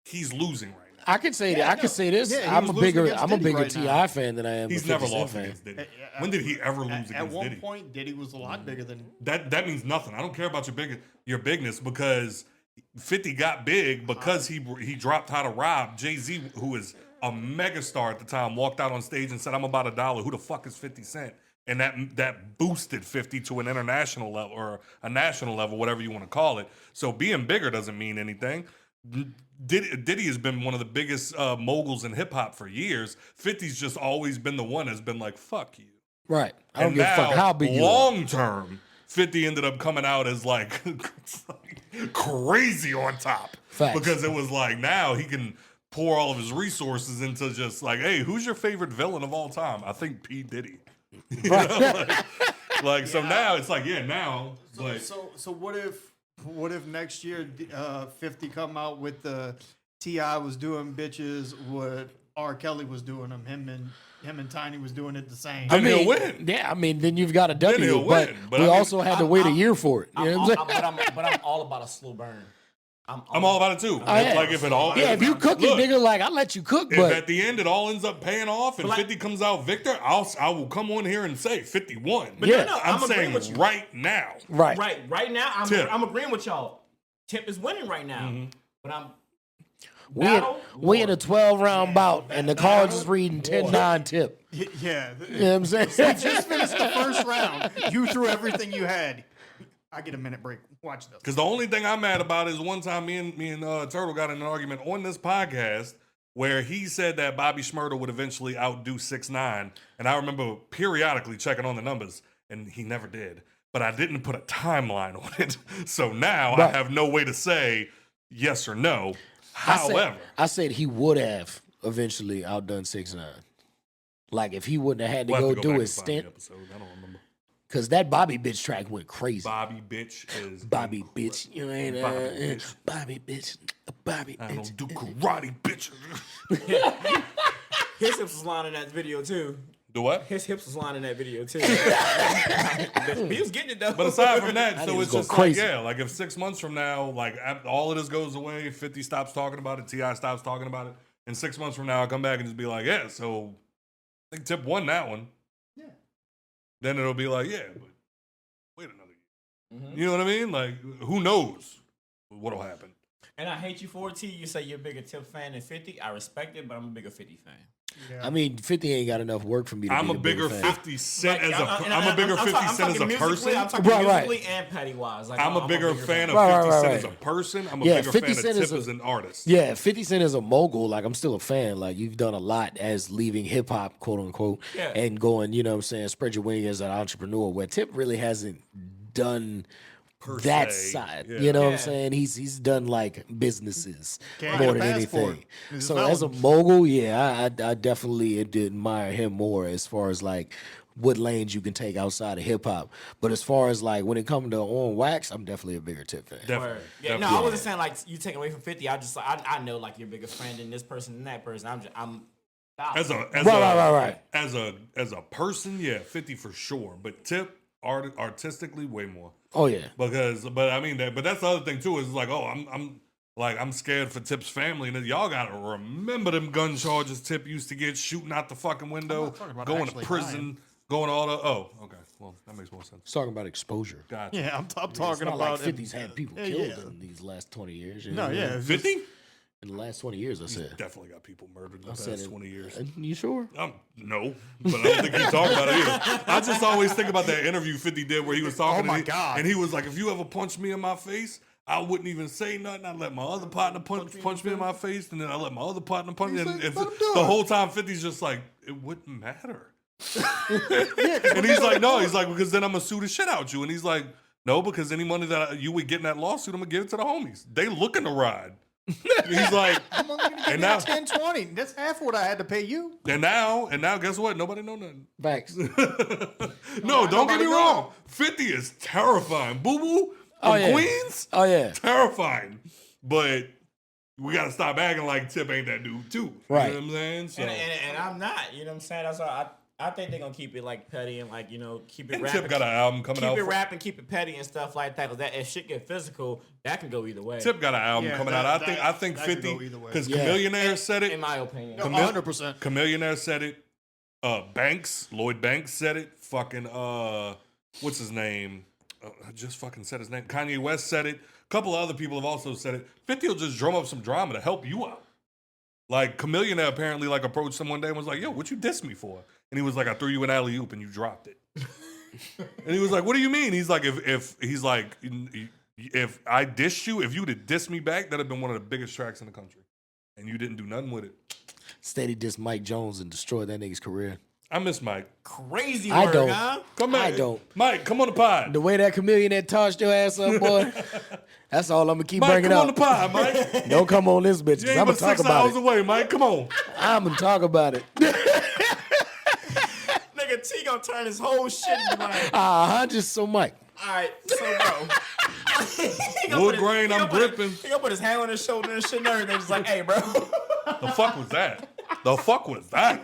he's losing right now.
I could say that. I could say this.
Yeah, he
I'm
was
a
losing
bigger
against Diddy right
Ti
now.
fan than I am.
He's
a 50
never
Cent
lost
fan.
against Diddy. When did he ever lose
At
against
one
Diddy?
point, Diddy was a lot bigger than...
That means nothing. I don't care about your bigness because 50 got big because he dropped How to Rob. Jay-Z, who is a megastar at the time, walked out on stage and said, I'm about $1. Who the fuck is 50 Cent? And that boosted 50 to an international level or a national level, whatever you want to call it. So being bigger doesn't mean anything. Diddy has been one of the biggest moguls in hip hop for years. 50's just always been the one that's been like, fuck you.
Right. I don't
And
give a fuck
now,
how big you are.
long term, 50 ended up coming out as like crazy on top.
Facts.
Because it was like now he can pour all of his resources into just like, hey, who's your favorite villain of all time? I think P. Diddy. You know? Like so now it's like now. But
So what if next year 50 come out with the T.I. was doing bitches what R. Kelly was doing them, him and Tiny was doing it the same.
then he'll win.
Yeah, I mean, then you've got a
Then
W,
he'll
but
win. But
we
I mean,
also had to wait a year for it. You know what I'm saying?
But I'm all about a slow burn.
I'm all about it too.
yeah.
Like if it all
Yeah, if you cook it,
look,
nigga, like I'll let you cook,
if
but
at the end it all ends up paying off and
But
50 comes out victor, I will come on here and say 51. But
Yeah.
I'm
agreeing
saying
with you.
right now.
right.
Right now,
Tip.
I'm agreeing with y'all. Tip is winning right now,
Mm-hmm.
but I'm.
We in a 12-round bout, and the cards is reading 10-9 Tip.
Yeah.
You know what I'm saying?
Just finished the first round. You threw everything you had. I get a minute break. Watch this.
Because the only thing I'm mad about is one time me and Turtle got in an argument on this podcast where he said that Bobby Shmurda would eventually outdo 6ix9ine, and I remember periodically checking on the numbers, and he never did. But I didn't put a timeline on it, so now I
Right.
have no way to say yes or no. However,
I said he would have eventually outdone 6ix9ine. Like if he wouldn't have had to
we'll
go
have to
do
back
his
and find the
stint,
episode. I don't remember.
because that Bobby bitch track went crazy.
Bobby bitch is
Bobby bitch, you ain't
Bobby bitch.
Bobby bitch, Bobby
I
bitch.
don't do karate, bitch.
His hips was lying in that video too.
Do what?
His hips was lying in that video too. He was getting it though.
But aside from that, so
nigga's
it's
going
just
crazy.
like, yeah, like if 6 months from now, like all of this goes away, 50 stops talking about it, T.I. stops talking about it, and 6 months from now, I'll come back and just be like, yeah, so I think Tip won that one. Yeah. Then it'll be like, yeah, but wait another year. You know what I mean? Like, who knows what'll happen?
And I hate you for it, T. You say you're a bigger Tip fan than 50. I respect it, but I'm a bigger 50 fan.
I mean, 50 ain't got enough work for me to
I'm
be
a bigger
fan.
50 Cent
Like,
as I'm a bigger 50 Cent as a person.
I'm talking
Right.
musically and petty wise. Like,
I'm a bigger fan of
Right,
50
right,
Cent
right.
as a person. I'm a
Yeah,
bigger
50
fan of
Cent
Tip
is a-
as an artist.
Yeah, 50 Cent is a mogul. Like, I'm still a fan. Like, you've done a lot as leaving hip hop, quote unquote,
Yeah.
and going, you know what I'm saying, spread your wing as an entrepreneur, where Tip really hasn't done
Per
that
se,
side.
yeah.
You know what I'm
Yeah.
saying? He's done like businesses
Can't
more
get a
than
passport.
anything.
He's
So
a
as a
felon.
mogul, yeah, I definitely admire him more as far as like what lanes you can take outside of hip hop. But as far as like when it comes to on wax, I'm definitely a bigger Tip fan.
Definitely.
Word. Yeah, no, I wasn't saying like you take away from 50. I just like I know like you're a bigger fan than this person and that person. I'm
As
Right.
as a person, yeah, 50 for sure. But Tip artistically way more.
Oh yeah.
But I mean but that's the other thing too, is like, oh, I'm scared for Tip's family, and y'all gotta remember them gun charges Tip used to get, shooting out the fucking window,
talking about
going to
actually
prison,
dying.
going all the okay. Well, that makes more sense.
It's talking about exposure.
Gotcha.
Yeah, I'm
It's
talking
not
about
like 50's had people
Yeah,
killed
yeah.
in these last 20 years. you
No,
know?
yeah, it's just-
50?
In the last 20 years, I said.
Definitely got people murdered in the
I said
past
it.
20 years.
You sure?
No, but I don't think he's talking about it either. I just always think about that interview 50 did where he was talking
Oh my
and he,
God.
and he was like, if you ever punch me in my face, I wouldn't even say nothing. I'd let my other partner punch me in my face, and then I let my other partner punch me. And the whole time 50's just like, it wouldn't matter. And he's like, no, he's like, because then I'm going to sue the shit out you. And he's like, no, because any money that you would get in that lawsuit, I'm going to give it to the homies. They looking to ride. He's like,
I'm only gonna give
And
you
now-
10, 20. That's half what I had to pay you.
and now, guess what? Nobody know nothing.
Facts.
No, don't get me
nobody
wrong. 50 is terrifying. Boo Boo
Oh,
from
yeah.
Queens,
Oh, yeah.
terrifying. But we got to stop acting like Tip ain't that dude, too.
Right.
You know what I'm saying? So,
and I'm not. You know what I'm saying? That's why I think they're gonna keep it like petty and like keep it
and
rap.
Tip got an album coming
keep
out.
it rap and keep it petty and stuff like that. Cause that if shit get physical, that can go either way.
Tip got an album
Yeah,
coming
that-
out.
that-
I think
that could
50
go either way.
because
Yeah.
Chameleonaire said it.
in my opinion.
100%.
Chameleonaire said it. Lloyd Banks said it. Fucking what's his name? I just fucking said his name. Kanye West said it. A couple of other people have also said it. 50 will just drum up some drama to help you out. Like Chameleonaire apparently like approached someone one day and was like, "Yo, what you diss me for?" And he was like, "I threw you an alley oop and you dropped it." And he was like, "What do you mean?" He's like, "If I dissed you, if you would have dissed me back, that'd have been one of the biggest tracks in the country, and you didn't do nothing with it."
Steady dissed Mike Jones and destroyed that nigga's career.
I miss Mike.
Crazy
I
word,
don't.
huh?
Come back.
I don't.
Mike, come on the pod.
The way that chameleon that tossed your ass up, boy, that's all I'm going to keep
Mike,
bringing
come on the
up.
pod, Mike.
Don't come on this bitch,
You
because
ain't
I'm going
but
to talk
6
about
hours
it.
away, Mike. Come on.
I'm going to talk about it.
Nigga T gonna gonna turn his whole shit into like,
just so Mike.
all right, so bro.
Wood grain, I'm gripping.
He gonna put his hand on his shoulder and shit and everything. Just like, hey, bro.
The fuck was that? The fuck was that?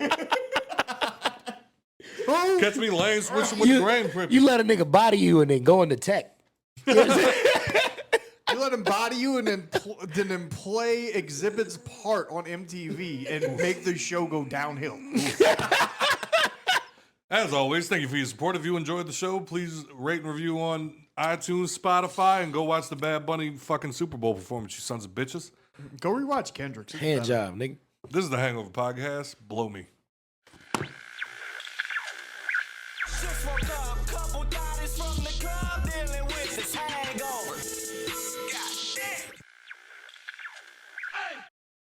Catch me laying switching with the grain gripping.
You let a nigga body you and then go into tech.
You let him body you and then play Exhibit's part on MTV and make the show go downhill.
As always, thank you for your support. If you enjoyed the show, please rate and review on iTunes, Spotify, and go watch the Bad Bunny fucking Super Bowl performance, you sons of bitches.
Go rewatch Kendrick's.
Hand job, nigga.
This is the Hangover Podcast. Blow me.
Just woke up, couple dollars from the club, dealing with this